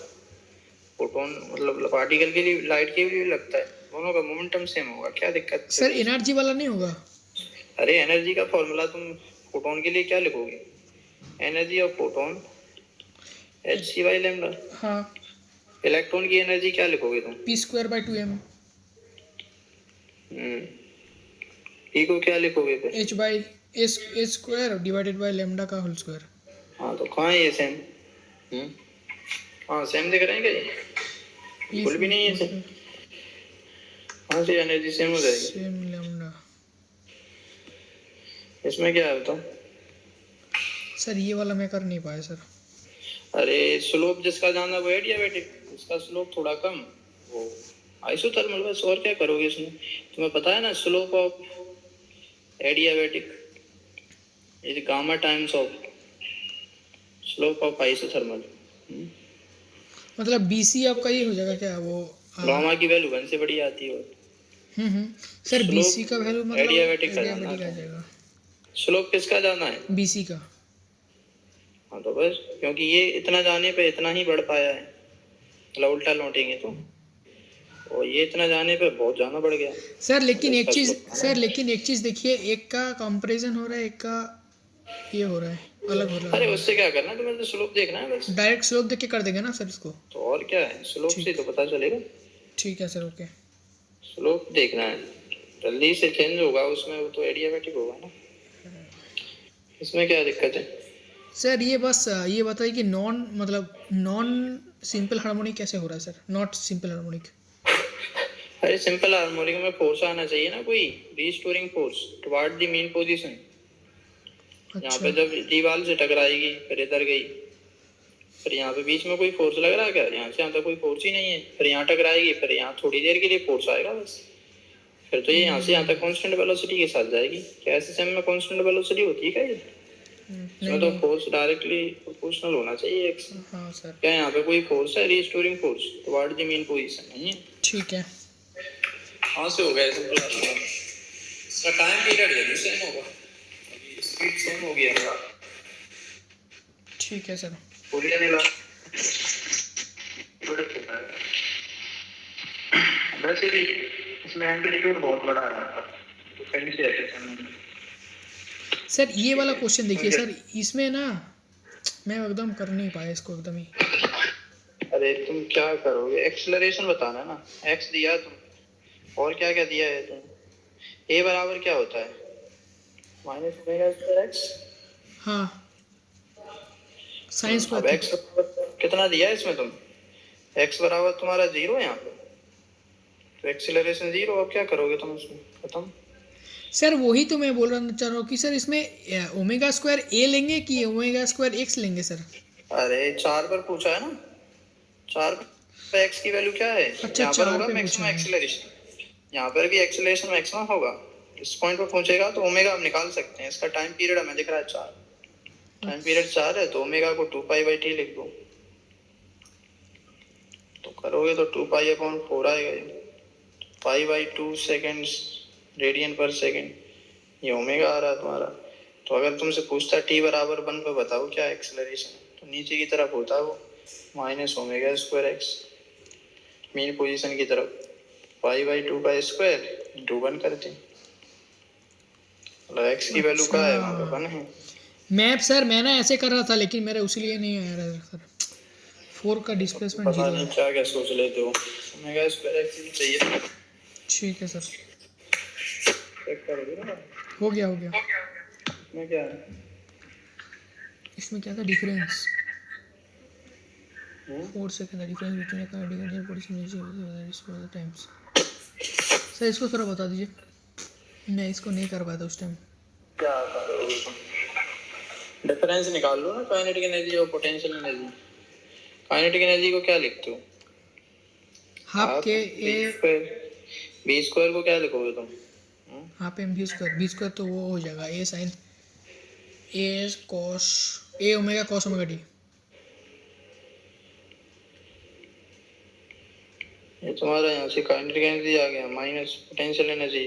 S1: फोटोन मतलब पार्टिकल के लिए, लाइट के लिए भी लगता है। दोनों का मोमेंटम सेम होगा, क्या दिक्कत है सर? एनर्जी वाला नहीं होगा? अरे एनर्जी का फॉर्मूला तुम फोटोन के लिए क्या लिखोगे? Energy of photon h c by lambda. हाँ। इलेक्ट्रॉन की एनर्जी क्या लिखोगे तुम? p square by 2m। p को क्या लिखोगे फिर? h by a square divided by lambda का होल स्क्वायर। हाँ, तो कहाँ है ये सेम? हाँ, सेम दिख रहे हैं क्या ये? बिल्कुल भी नहीं है सेम। हाँ से एनर्जी सेम हो जाएगी। Same lambda. इसमें क्या है बताओ? सर ये वाला मैं कर नहीं पाया सर। अरे स्लोप जिसका जाना वो एडियाबैटिक, उसका स्लोप थोड़ा कम, वो आइसोथर्मल, बस। और क्या करोगे इसमें? तुम्हें पता है ना, slope of adiabatic is gamma times of slope of isothermal. मतलब बीसी आपका ये हो जाएगा क्या? वो गामा की वैल्यू 1 से बड़ी आती है। सर बीसी का वैल्यू मतलब एडियाबैटिक का जाएगा। स्लोप किसका जाना है? बीसी का। हाँ, तो बस क्योंकि ये इतना जाने पे इतना ही बढ़ पाया है, मतलब उल्टा लौटेंगे तो, और ये इतना जाने पे बहुत जाना बढ़ गया। सर लेकिन एक चीज देखिए, एक का कंपैरिजन हो रहा है, एक का ये हो रहा है
S2: अलग हो
S1: अरे
S2: रहा है।
S1: उससे क्या करना है, तुम्हें तो स्लोप देखना है बस।
S2: डायरेक्ट स्लोप देख के कर देंगे ना सर इसको।
S1: तो और क्या है, स्लोप से तो पता चलेगा।
S2: ठीक है सर, ओके।
S1: स्लोप देखना है, जल्दी से चेंज होगा उसमें, वो तो एडियाबेटिक होगा ना, इसमें क्या दिक्कत है।
S2: सर ये बस ये बताइए कि नॉन सिंपल हार्मोनिक कैसे हो रहा है सर, नॉट सिंपल हार्मोनिक।
S1: अरे सिंपल हार्मोनिक में फोर्स आना चाहिए ना, कोई restoring force toward the mean position. यहाँ
S2: अच्छा
S1: पे जब दीवार से टकराएगी फिर इधर गई, फिर यहाँ पे बीच में कोई फोर्स लग रहा है क्या, यहाँ से यहाँ तक कोई फोर्स ही नहीं है, फिर यहाँ टकराएगी, फिर यहाँ थोड़ी देर के लिए फोर्स आएगा बस, फिर तो ये यहाँ से यहाँ तक कांस्टेंट वेलोसिटी के साथ जाएगी। क्या एसएसएम में कांस्टेंट वेलोसिटी होती है क्या ये?
S2: नहीं
S1: इसमें तो
S2: नहीं।
S1: फोर्स डायरेक्टली प्रोपोर्शनल होना चाहिए एक्स।
S2: हाँ सर।
S1: क्या यहाँ पे कोई फोर्स है restoring force toward the mean position? नहीं है।
S2: ठीक है।
S1: कहाँ से हो गया सिंपल हार्मोनिक? इसका टाइम पीरियड है सेम होगा, स्पीड सेम हो गया।
S2: ठीक है सर।
S1: बोलिए नीला। वैसे भी इसमें एम्पलीट्यूड बहुत बड़ा है, तो कहीं से ऐसे
S2: सर ये वाला क्वेश्चन देखिए सर, इसमें ना मैं एकदम कर नहीं पाया इसको एकदम ही।
S1: अरे तुम क्या करोगे, एक्सेलरेशन बताना ना, एक्स दिया तुम और क्या क्या दिया है तुम। ए बराबर क्या होता है, माइनस ओमेगा स्क्वायर एक्स।
S2: हाँ साइंस
S1: अब
S2: को।
S1: एक्स कितना दिया है इसमें तुम, एक्स बराबर तुम्हारा 0 है यहाँ पे, तो एक्सेलरेशन 0। अब क्या करोगे तुम उसमें, खत्म।
S2: सर वही तो मैं बोल रहा चाह रहा हूँ कि सर इसमें ओमेगा स्क्वायर ए लेंगे कि ओमेगा स्क्वायर एक्स लेंगे सर।
S1: अरे 4 पर पूछा है ना, 4 पे एक्स की वैल्यू क्या है।
S2: अच्छा,
S1: यहाँ पर
S2: 4
S1: होगा
S2: पे
S1: मैक्सिमम
S2: पूछा है।
S1: एक्सेलरेशन, यहाँ पर भी एक्सेलरेशन मैक्सिमम होगा। इस पॉइंट पर पहुंचेगा तो ओमेगा हम निकाल सकते हैं। इसका टाइम पीरियड हमें दिख रहा है 4, टाइम पीरियड 4 है, तो ओमेगा को 2π/t लिख दो, तो करोगे तो 2π/4 आएगा, ये π/2 सेकेंड्स रेडियन पर सेकेंड, ये ओमेगा आ रहा है तुम्हारा। तो अगर तुमसे पूछता टी बराबर 1 पे बताओ क्या एक्सेलरेशन है, तो नीचे की तरफ होता है वो minus omega square x, mean position की तरफ π/2 का स्क्वायर इंटू 1 करते, मतलब एक्स की वैल्यू क्या है वहाँ पे 1 है।
S2: मैप सर मैं ना ऐसे कर रहा था लेकिन मेरा उसी लिए नहीं आया रहा सर, 4 का डिस्प्लेसमेंट
S1: पता
S2: 0
S1: नहीं
S2: है।
S1: क्या क्या सोच लेते हो, ओमेगा स्क्वायर एक्स ही चाहिए।
S2: ठीक है सर,
S1: चेक करोगे ना,
S2: हो गया हो गया।
S1: इसमें क्या है।
S2: इसमें क्या था डिफरेंस, 4 सेकंड डिफरेंस बिटवीन कार्डियन पोजीशन टाइम्स। सर इसको थोड़ा बता दीजिए, मैं इसको नहीं कर पाया था उस टाइम।
S1: क्या करोगे तुम, डिफरेंस निकाल लो ना, काइनेटिक एनर्जी और पोटेंशियल एनर्जी। काइनेटिक एनर्जी को क्या लिखते हो,
S2: हाफ के ए
S1: बी स्क्वायर को क्या लिखोगे तुम।
S2: हाफ एम बी स्क्वायर तो वो हो जाएगा A sine A cos A omega cos omega T.
S1: ये तुम्हारा यहाँ से काइनेटिक एनर्जी आ गया minus potential energy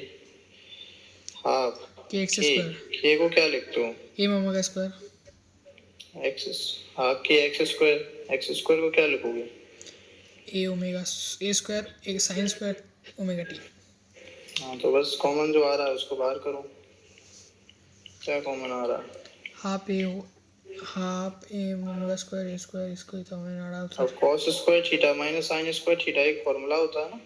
S1: half
S2: K X square,
S1: K को क्या लिखते हो,
S2: A omega square,
S1: X half K X square को क्या लिखोगे,
S2: A omega A square A sine square omega T.
S1: हाँ तो बस कॉमन जो आ रहा है उसको बाहर करो, क्या कॉमन आ रहा है।
S2: हाफ ए ओमेगा स्क्वायर ए स्क्वायर इसको ही तो मैंने आड़ा।
S1: अब cos square theta minus sin square theta एक फॉर्मूला होता है ना,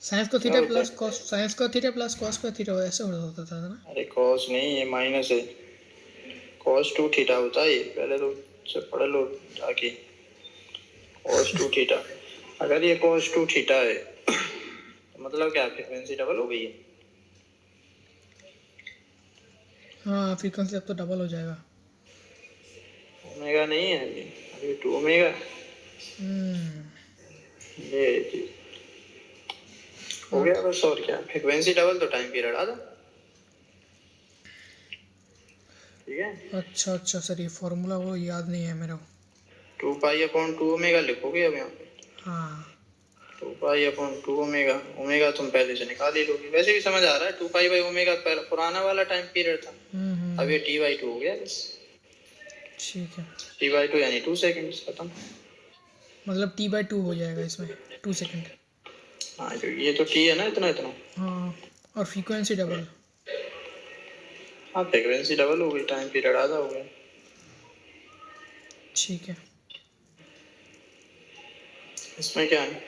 S2: साइंस को थीटा प्लस कॉस साइंस को थीटा प्लस कॉस को थीटा ऐसे होता था ना।
S1: अरे cos नहीं, ये माइनस है, cos 2 थीटा होता है ये, पहले तो पढ़ लो जाके, cos 2 थीटा। अगर ये cos 2 थीटा है तो मतलब क्या फ्रीक्वेंसी डबल हो गई है।
S2: हाँ फ्रीक्वेंसी अब तो डबल हो जाएगा।
S1: ओमेगा नहीं है अभी 2 ओमेगा, ये चीज हो गया बस, और क्या, फ्रीक्वेंसी डबल तो टाइम पीरियड आधा, ठीक है।
S2: अच्छा अच्छा सर ये फॉर्मूला वो याद नहीं है मेरे को।
S1: 2π/2 ओमेगा लिखोगे अब यहाँ पे,
S2: हाँ
S1: 2π/2 ओमेगा, ओमेगा तुम पहले से निकाल ही लोगे, वैसे भी समझ आ रहा है 2π/ओमेगा पुराना वाला टाइम पीरियड था, अब ये t/2 हो गया बस।
S2: ठीक है,
S1: t/2 यानी 2 सेकंड खत्म,
S2: मतलब t/2 हो जाएगा इसमें 2 सेकंड।
S1: हाँ जो ये तो t है ना, इतना इतना।
S2: हाँ और फ्रीक्वेंसी डबल।
S1: हाँ फ्रीक्वेंसी डबल हो गई, टाइम पीरियड आधा हो गया।
S2: ठीक है,
S1: इसमें क्या है?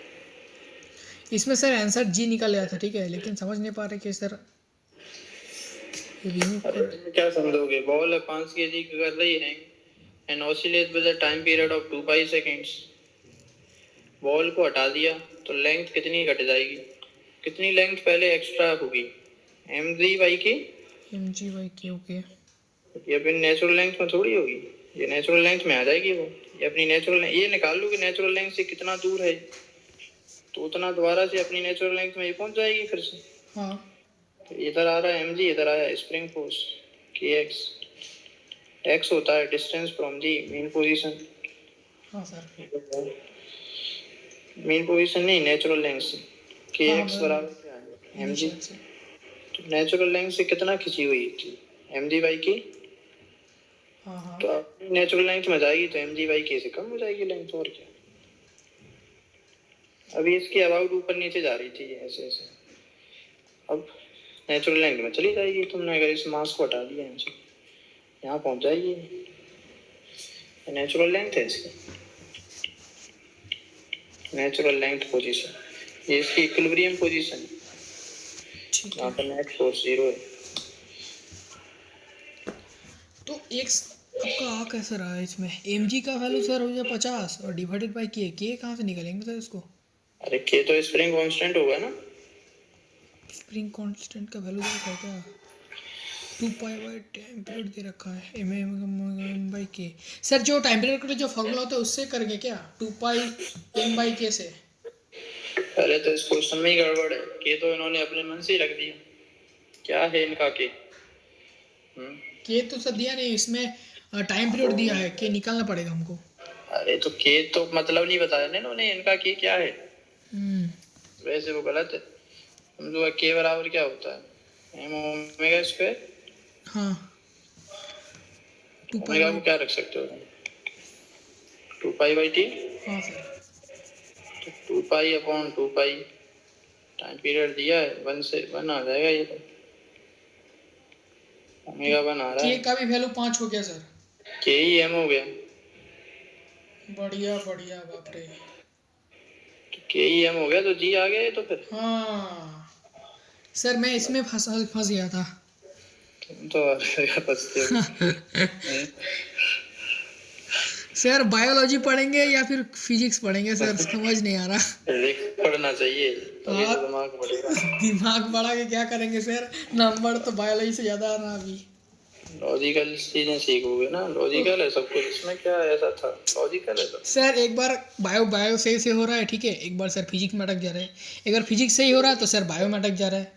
S2: इसमें सर आंसर जी निकल आया था, ठीक है, लेकिन समझ नहीं पा रहे कि सर रिमूव
S1: अरे
S2: कर।
S1: तुम क्या समझोगे, बॉल है 5 kg कर रही है and oscillate with a time period of 2 pi seconds. Ball को हटा दिया तो लेंथ कितनी घट जाएगी, कितनी लेंथ पहले एक्स्ट्रा होगी, mg/k।
S2: mg/k, okay.
S1: ये अपनी नेचुरल लेंथ में थोड़ी होगी, ये नेचुरल लेंथ में आ जाएगी वो। ये अपनी नेचुरल, ये निकाल लो कि नेचुरल लेंथ से कितना दूर है, तो उतना दोबारा से अपनी नेचुरल लेंथ में ये पहुंच जाएगी फिर से।
S2: हाँ,
S1: तो इधर आ रहा है mg, इधर आया स्प्रिंग फोर्स kx। x होता है distance from the main position.
S2: हाँ सर।
S1: मेन पोजीशन नहीं, नेचुरल लेंथ से।
S2: हाँ,
S1: kx बराबर क्या है, mg।
S2: इनिशियल से।
S1: तो नेचुरल लेंथ से कितना खिंची हुई थी, mg/k।
S2: हाँ हाँ,
S1: तो नेचुरल लेंथ में जाएगी तो mg/k से कम हो जाएगी लेंथ, और क्या। अभी इसकी अबाउट ऊपर नीचे जा रही थी ऐसे ऐसे, अब नेचुरल लेंथ में चली जाएगी। तुमने अगर इस मास को हटा दिया यहाँ से, यहाँ पहुंच जाएगी। नेचुरल लेंथ है इसकी, नेचुरल लेंथ पोजीशन, ये इसकी इक्विलिब्रियम पोजीशन है,
S2: ठीक
S1: यहाँ
S2: है।
S1: पर नेट फोर्स 0 है।
S2: तो एक्स आपका आ कैसे रहा है इसमें, mg का वैल्यू सर हो जाए 50 और डिवाइडेड बाई के कहाँ से निकलेंगे सर इसको?
S1: अरे के तो स्प्रिंग कांस्टेंट होगा ना।
S2: स्प्रिंग कांस्टेंट का वैल्यू दे रखा है क्या? 2 पाई टाइम पीरियड दे रखा है, m/k। सर जो टाइम पीरियड का जो फॉर्मूला होता है उससे करेंगे क्या, 2 पाई m/k से?
S1: अरे तो इस क्वेश्चन में ही गड़बड़ है, के तो इन्होंने अपने मन से ही रख दिया। क्या है इनका के?
S2: के तो सर दिया नहीं इसमें, टाइम पीरियड दिया है, के निकालना पड़ेगा हमको।
S1: अरे तो के तो मतलब नहीं बताया ना इन्होंने, इनका के क्या है।
S2: हम्म,
S1: वैसे वो गलत है। हम जो के बराबर क्या होता है, m ओमेगा स्क्वायर।
S2: हाँ, 2 पाई
S1: ओमेगा को
S2: बाई।
S1: क्या रख सकते हो, 2 पाई/t।
S2: हाँ सर।
S1: तो 2 पाई/2 पाई, टाइम पीरियड दिया है 1 से 1 आ जाएगा ये तो। ओमेगा 1 आ रहा
S2: के
S1: है,
S2: का भी वैल्यू 5 हो गया सर।
S1: के ही m हो गया,
S2: बढ़िया बढ़िया, बाप रे।
S1: तो के ही m हो गया, तो जी आ गया ये तो फिर।
S2: हाँ सर, मैं इसमें फंस गया था।
S1: तुम तो बचते हो।
S2: सर बायोलॉजी पढ़ेंगे या फिर फिजिक्स पढ़ेंगे सर, समझ नहीं आ रहा।
S1: फिजिक्स पढ़ना चाहिए, तभी तो दिमाग बढ़ेगा।
S2: दिमाग बढ़ा के क्या करेंगे सर, नंबर तो बायोलॉजी से ज़्यादा आना अभी।
S1: लॉजिकल चीजें सीखोगे ना, लॉजिकल है सब कुछ, इसमें क्या ऐसा था, लॉजिकल है सब।
S2: सर एक बार बायो बायो सही से हो रहा है, ठीक है, एक बार सर फिजिक्स में अटक जा रहा है, एक बार फिजिक्स सही हो रहा है तो सर बायो में अटक जा रहा है।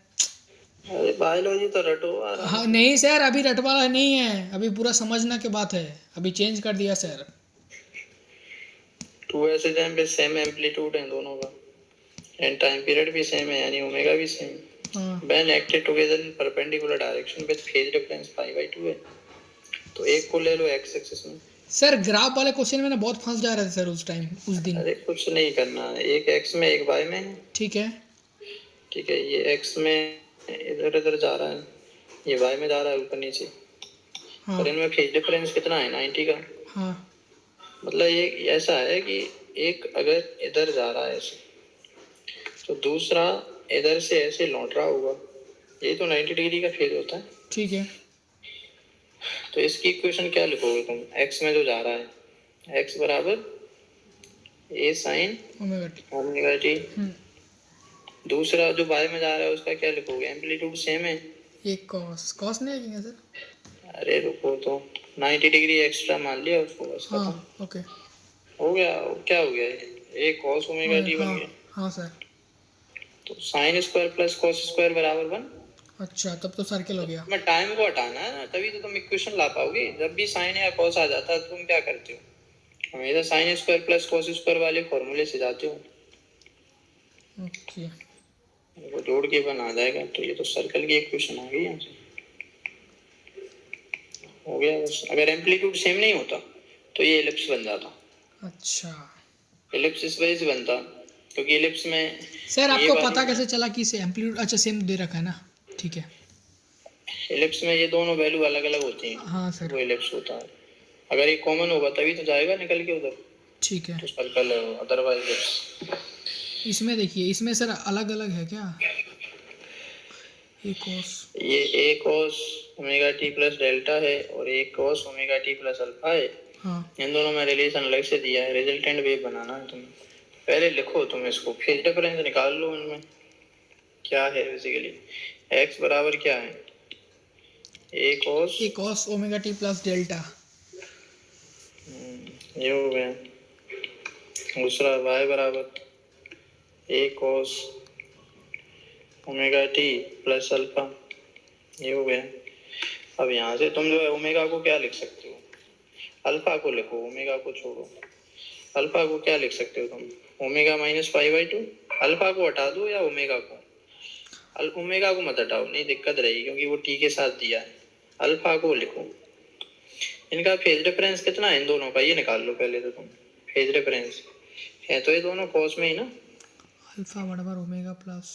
S1: अरे बायोलॉजी तो रटो आराम
S2: हाँ
S1: से।
S2: नहीं सर, अभी रटवाला नहीं है, अभी पूरा समझना के बात है, अभी चेंज कर दिया सर।
S1: 2s टाइम पे सेम एम्पलीट्यूड है दोनों का, एंड टाइम पीरियड भी सेम है, यानी ओमेगा भी सेम।
S2: हाँ
S1: when acted together in perpendicular direction with phase difference π/2 है। तो एक को ले लो एक्स एक्सिस में।
S2: सर, ग्राफ वाले क्वेश्चन में ना बहुत फंस जा रहे थे सर उस टाइम, उस दिन।
S1: अरे कुछ नहीं करना है, एक एक्स में एक वाई में है,
S2: ठीक है।
S1: ठीक है। ये एक्स में इधर इधर जा रहा है, ये वाई में जा रहा है ऊपर नीचे।
S2: हाँ
S1: और इनमें फेज डिफरेंस कितना है, 90 का।
S2: हाँ
S1: मतलब ये ऐसा है कि एक अगर इधर जा रहा है ऐसे, तो दूसरा इधर से ऐसे लौट रहा होगा, ये तो 90 डिग्री का फेज होता है।
S2: ठीक है।
S1: तो इसकी इक्वेशन क्या लिखोगे तुम, एक्स में जो जा रहा है, एक्स बराबर A sine
S2: omega T.
S1: Omega T. दूसरा जो वाई में जा रहा है उसका क्या लिखोगे, एम्पलीट्यूड सेम है।
S2: एक कॉस कॉस नहीं आएगा सर?
S1: अरे रुको, तो 90 डिग्री एक्स्ट्रा मान लिया उसको, बस
S2: हाँ
S1: खत्म
S2: ओके।
S1: हो गया। क्या हो गया, ये कॉस ओमेगा टी बन
S2: हाँ
S1: गया।
S2: हाँ सर।
S1: तो sine square plus cos square बराबर 1।
S2: अच्छा, तब तो सर्किल हो गया।
S1: मैं टाइम को हटाना है ना, तभी तो तुम इक्वेशन ला पाओगे। जब भी साइन या कॉस आ जाता है तुम क्या करते हो, हमेशा sine square plus cos square वाले फॉर्मूले से जाते हो,
S2: ओके।
S1: वो जोड़ के बना जाएगा। तो ये तो सर्कल की इक्वेशन आ गई यहाँ से, हो गया बस। अगर एम्पलीट्यूड सेम नहीं होता तो ये एलिप्स बन जाता।
S2: अच्छा
S1: एलिप्स इस वजह से बनता क्योंकि एलिप्स में
S2: सर,
S1: ये
S2: आपको
S1: वाली
S2: पता कैसे चला कि इसे एम्पलीट्यूड अच्छा सेम दे रखा है ना? ठीक है।
S1: इलिप्स में ये दोनों वैल्यू अलग अलग होती हैं,
S2: हाँ सर,
S1: वो इलिप्स होता है। अगर ये कॉमन होगा तभी तो जाएगा निकल के उधर,
S2: ठीक है।
S1: तो सर्कल है वो, अदरवाइज
S2: इसमें देखिए, इसमें सर अलग अलग है क्या? एक cos,
S1: ये ए cos omega T plus delta है और ए cos omega T plus alpha है।
S2: हाँ
S1: इन दोनों में रिलेशन अलग से दिया है, रिजल्टेंट वेव बनाना है तुम्हें। पहले लिखो तुम इसको, फेज डिफरेंस निकाल लो इनमें क्या है बेसिकली। x बराबर क्या है, ए cos
S2: omega T plus delta.
S1: ये हो गया। दूसरा y बराबर ए cos omega T plus alpha, ये हो गया। अब यहाँ से तुम जो है ओमेगा को क्या लिख सकते हो, अल्फा को लिखो, ओमेगा को छोड़ो। अल्फा को क्या लिख सकते हो तुम, omega minus pi by two. Alpha को हटा दो या ओमेगा को, ओमेगा को मत हटाओ, नहीं दिक्कत रहेगी क्योंकि वो टी के साथ दिया है। अल्फा को लिखो। इनका फेज डिफरेंस कितना है इन दोनों का, ये निकाल लो पहले तो तुम। फेज डिफरेंस है तो ये दोनों कॉस में ही ना,
S2: अल्फा बराबर ओमेगा प्लस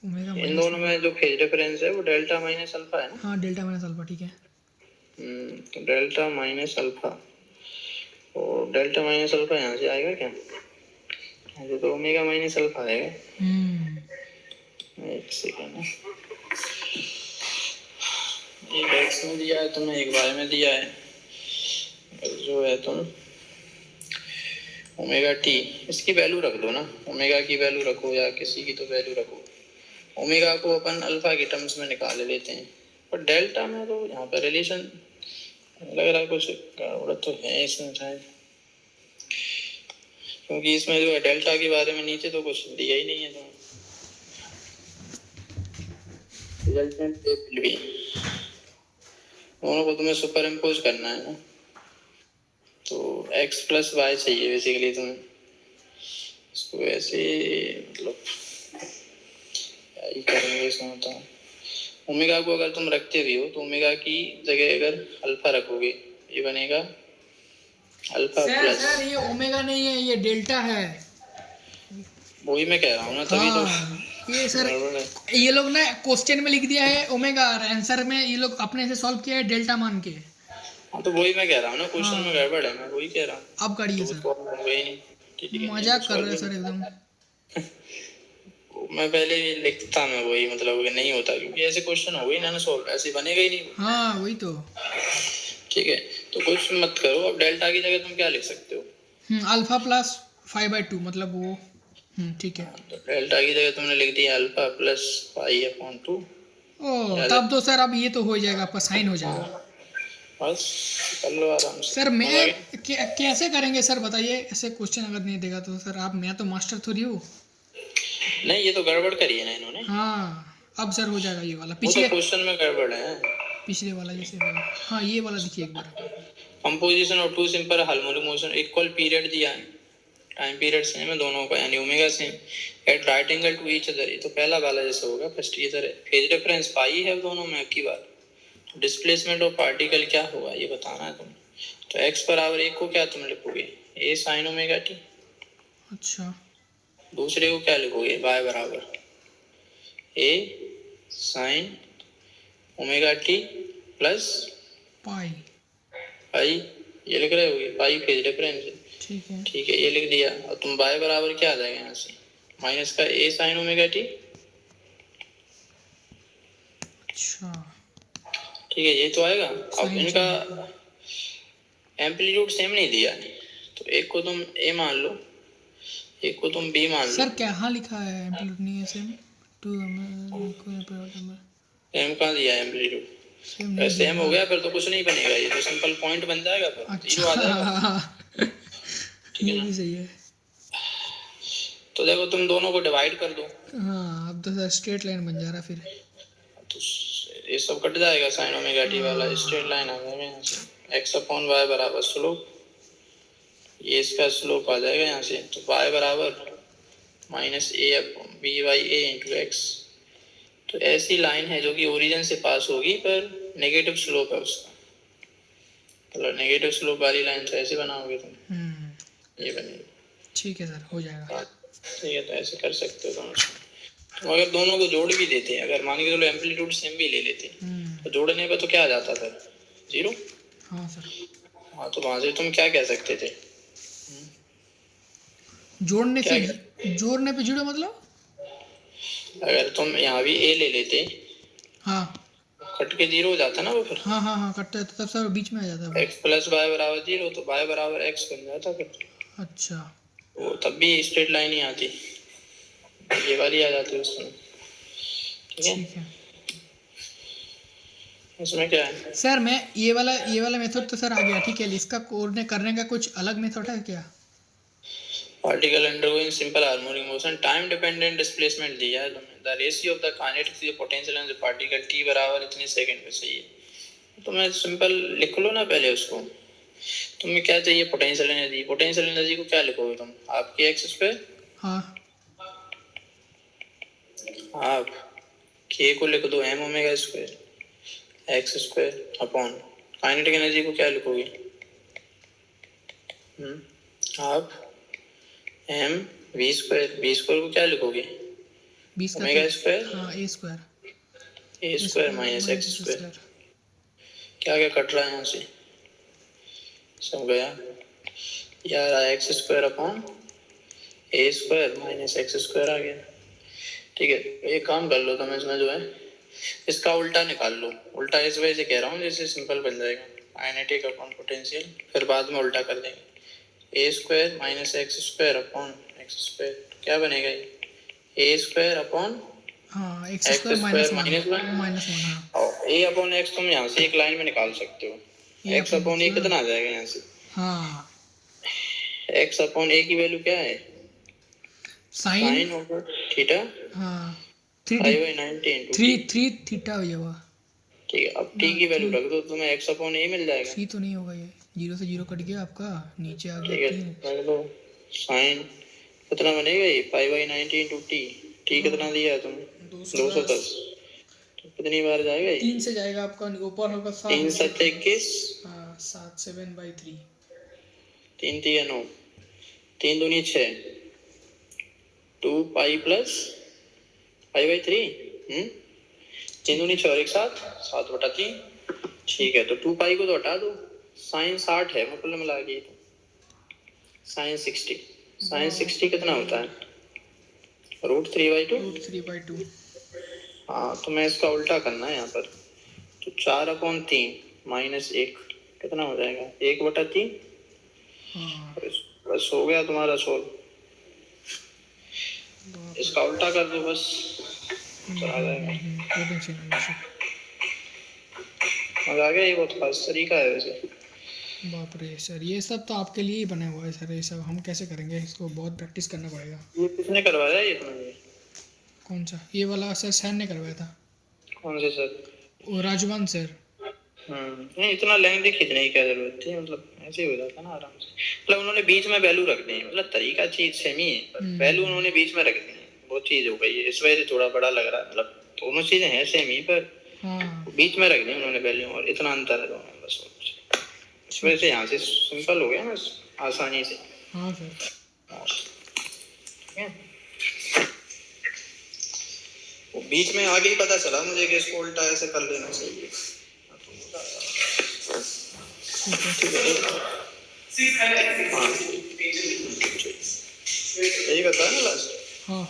S2: ओमेगा
S1: इन
S2: माइनस,
S1: दोनों में जो फेज डिफरेंस है वो डेल्टा माइनस अल्फा है ना।
S2: हाँ डेल्टा माइनस अल्फा, ठीक है।
S1: तो डेल्टा माइनस अल्फा, और डेल्टा माइनस अल्फा यहाँ से आएगा क्या, ये तो ओमेगा माइनस अल्फा आएगा। एक सेकेंड, एक एक्स में दिया है तुम्हें, एक वाई में दिया है। जो है तुम ओमेगा टी, इसकी वैल्यू रख दो ना, ओमेगा की वैल्यू रखो या किसी की तो वैल्यू रखो। ओमेगा को अपन अल्फा के टर्म्स में निकाल लेते हैं, पर डेल्टा में तो यहाँ पर रिलेशन लग रहा है कुछ गड़बड़ तो है इसमें शायद, क्योंकि इसमें जो है डेल्टा के बारे में नीचे तो कुछ दिया ही नहीं है। तो रिजल्टेंट विल बी, दोनों को तुम्हें सुपर इम्पोज करना है ना, तो x प्लस वाई चाहिए बेसिकली तुम्हें। इसको ऐसे मतलब क्या ही करेंगे इसमें, बताओ। ओमेगा को अगर तुम रखते भी हो तो ओमेगा की जगह अगर अल्फा रखोगे, ये बनेगा अल्फा प्लस।
S2: सर ये ओमेगा नहीं है, ये डेल्टा है।
S1: वही मैं कह रहा हूँ ना, तभी तो
S2: ये सर
S1: गड़बड़ है।
S2: ये लोग ना क्वेश्चन में लिख दिया है ओमेगा, और आंसर में ये लोग अपने से सॉल्व किया है डेल्टा मान के।
S1: हाँ तो वही मैं कह रहा हूँ ना, क्वेश्चन में गड़बड़ है, मैं वही कह रहा हूँ।
S2: अब करिए
S1: तो
S2: सर,
S1: प्रॉब्लम हो गई नहीं, ठीक है,
S2: मजाक कर रहे हैं सर एकदम।
S1: मैं पहले भी लिखता मैं वही, मतलब कि नहीं होता क्योंकि ऐसे क्वेश्चन हो गई ना सॉल्व, ऐसे बनेगा ही नहीं।
S2: हाँ वही तो।
S1: ठीक है, तो कुछ मत करो। अब डेल्टा की जगह तुम क्या लिख सकते हो,
S2: अल्फा प्लस 5/2 मतलब वो, ठीक है।
S1: तो डेल्टा की जगह तुमने लिख दिया अल्फा प्लस पाई अपॉन 2।
S2: ओ तब तो सर अब ये तो हो जाएगा, आपका साइन हो जाएगा।
S1: बस कर लो आराम से।
S2: सर मैं कैसे करेंगे सर बताइए, ऐसे क्वेश्चन अगर नहीं देगा तो सर आप, मैं तो मास्टर थोड़ी हूँ।
S1: नहीं, ये तो गड़बड़ करी है ना इन्होंने।
S2: हाँ अब सर हो जाएगा ये वाला,
S1: वो
S2: पिछले
S1: तो क्वेश्चन में गड़बड़ है।
S2: पिछले वाला जैसे होगा। हाँ ये वाला देखिए एक बार।
S1: Composition of two simple harmonic motion, equal period दिया है, टाइम पीरियड सेम है दोनों का, यानी omega same at right angle to each other. ये तो पहला वाला जैसे होगा, फर्स्ट इधर है। फेज डिफरेंस पाई है दोनों में की बार। डिस्प्लेसमेंट ऑफ पार्टिकल क्या होगा ये बताना है तुम। तो x बराबर 1 को क्या तुम लिखोगे, a sin ओमेगा टी।
S2: अच्छा,
S1: दूसरे को क्या लिखोगे, y बराबर a sin omega T plus
S2: pi,
S1: pi, ये लिख रहे होगे, पाई फेज डिफरेंस है।
S2: ठीक है।
S1: ठीक है, ये लिख दिया। और तुम y बराबर क्या आ जाएगा यहाँ से, माइनस का a sin ओमेगा टी।
S2: अच्छा
S1: ठीक है, ये तो आएगा। अब
S2: Sin
S1: इनका एम्पलीट्यूड सेम नहीं दिया है, तो एक को तुम a मान लो, एक को तुम b मान लो।
S2: सर क्या लिखा है, एम्पलीट्यूड नहीं है सेम टू
S1: सेम कहाँ दिया है एम्पलीट्यूड,
S2: सेम नहीं
S1: सेम
S2: दिया।
S1: हो गया फिर तो कुछ नहीं बनेगा, ये तो सिंपल पॉइंट बन जाएगा, फिर जीरो आ जाएगा।
S2: अच्छा
S1: ठीक है
S2: ये
S1: ना,
S2: भी सही है।
S1: तो देखो तुम दोनों को डिवाइड कर दो,
S2: हाँ अब तो सर स्ट्रेट लाइन बन जा रहा फिर।
S1: तो ये सब कट जाएगा, साइन ओमेगा टी वाला स्ट्रेट लाइन आ जाएगा यहाँ से। x अपॉन वाई बराबर स्लोप, ये इसका स्लोप आ जाएगा यहाँ से। तो y बराबर minus A upon B by A into x. तो ऐसी लाइन है जो कि ओरिजिन से पास होगी पर नेगेटिव स्लोप है उसका, मतलब नेगेटिव स्लोप वाली लाइन तो ऐसे बनाओगे तुम, ये बनेगी।
S2: ठीक है सर हो जाएगा।
S1: ठीक है, तो ऐसे कर सकते हो दोनों से। तो अगर दोनों को जोड़ भी देते हैं, अगर मान के चलो एम्पलीट्यूड सेम भी ले लेते हैं, तो जोड़ने पे तो क्या आ जाता था, 0।
S2: हाँ सर।
S1: हाँ तो वहां से तुम क्या कह सकते थे,
S2: जोड़ने
S1: क्या
S2: से जोड़ने पे 0 मतलब?
S1: अगर तुम यहाँ भी a ले लेते,
S2: हाँ
S1: कट के 0 हो जाता ना वो फिर।
S2: हाँ हाँ हाँ, कटता है तो तब सर बीच में आ जाता है वो।
S1: x प्लस वाई बराबर 0, तो y बराबर x बन जाता फिर।
S2: अच्छा
S1: वो तब भी स्ट्रेट लाइन ही आती, ये वाली आ जाती उसमें। ठीक है,
S2: ठीक है
S1: इसमें क्या है,
S2: सर। मैं ये वाला मेथड तो सर आ गया, ठीक है। इसका कोड करने का कुछ अलग मेथड है क्या?
S1: Particle undergoing simple harmonic motion, time dependent displacement दिया है तुम्हें, the ratio of the kinetic to the potential of the particle t बराबर इतने सेकंड पे चाहिए। तो मैं सिंपल लिख लो ना पहले उसको। तुम्हें क्या चाहिए, पोटेंशियल एनर्जी। पोटेंशियल एनर्जी को क्या लिखोगे तुम, आपकी x स्क्वायर,
S2: हाँ
S1: आप k को लिख दो m omega square x square upon kinetic energy को क्या लिखोगे, आप m v स्क्वायर को क्या लिखोगे,
S2: 20 का
S1: ओमेगा
S2: तो
S1: स्क्वायर
S2: हाँ ए स्क्वायर
S1: ए स्क्वायर माइनस एक्स स्क्वायर। क्या क्या कट रहा है यहाँ से, सब गया, यार आ एक्स स्क्वायर अपॉन ए स्क्वायर माइनस एक्स स्क्वायर आ गया। ठीक है, एक काम कर लो तुम, इसमें जो है इसका उल्टा निकाल लो। उल्टा इस वजह से कह रहा हूँ जैसे सिंपल बन जाएगा, काइनेटिक अपॉन पोटेंशियल, फिर बाद में उल्टा कर देंगे। A square minus X square upon X square, क्या बनेगा ये, ए स्क्वायर अपॉन
S2: हाँ X
S1: X
S2: square
S1: square
S2: minus one हाँ।
S1: और ए अपॉन एक्स तुम यहाँ से एक लाइन में निकाल सकते हो।
S2: ए
S1: एक्स
S2: अपॉन
S1: अपॉन ए
S2: एक्स
S1: कितना आ जाएगा यहाँ से,
S2: हाँ
S1: एक्स अपॉन ए की वैल्यू क्या है,
S2: साइन
S1: होगा थीटा
S2: हाँ 3
S1: pi by 90 into
S2: three
S1: T.
S2: Three theta हो जाएगा।
S1: ठीक है, अब टी की वैल्यू रख दो, तुम्हें एक्स अपॉन ए मिल जाएगा।
S2: 3 तो नहीं होगा, ये 0 से 0 कट गया आपका, नीचे आ
S1: ठीक
S2: गया
S1: है,
S2: 3।
S1: रख दो साइन कितना बनेगा ये, pi by 90 into T. T कितना दिया है तुमने, 210। तो कितनी बार जाएगा ये,
S2: 3 से जाएगा आपका, ऊपर होगा 7,
S1: 3 7 21,
S2: हाँ 7 7/3।
S1: 3 3 9, 3 दूनी 6, 2 पाई प्लस पाई बाई 3, 3 दूनी 6 और 1 7, 7/3। ठीक है, तो 2 पाई को तो हटा दो, साइन 60 है मतलब मिला के, साइन 60, साइन 60 कितना होता है, √3/2। हाँ तो मैं इसका उल्टा करना है यहाँ पर, तो 4/3 माइनस 1 कितना हो जाएगा, 1/3।
S2: हाँ
S1: बस हो गया तुम्हारा सोल्व। इसका उल्टा कर दो बस, चला जाएगा। मजा आ गया, ये बहुत खास तरीका है वैसे।
S2: बाप रे सर, ये सब तो आपके लिए ही बना हुआ है सर, ये सब हम कैसे करेंगे, इसको बहुत प्रैक्टिस करना पड़ेगा।
S1: ये किसने करवाया ये तुम्हें,
S2: कौन सा, ये वाला सर सर ने करवाया था।
S1: कौन से सर,
S2: वो राजवान सर।
S1: नहीं इतना लेंथी खींचने की क्या जरूरत थी, मतलब ऐसे ही हो जाता ना आराम से। मतलब उन्होंने बीच में वैल्यू रख दी, मतलब तरीका चीज सेम ही है पर वैल्यू उन्होंने बीच में रख दी, वो चीज हो गई है, इस वजह से थोड़ा बड़ा लग रहा है। मतलब दोनों चीजें हैं सेम ही पर
S2: हाँ
S1: बीच में रख दी उन्होंने वैल्यू, और इतना अंतर है दोनों में बस। इस वजह से यहाँ से सिंपल हो गया ना आसानी से।
S2: हाँ सर।
S1: ठीक है, वो बीच में आगे ही पता चला मुझे कि इसको उल्टा ऐसे कर लेना चाहिए। यही बताया ना लास्ट।
S2: हाँ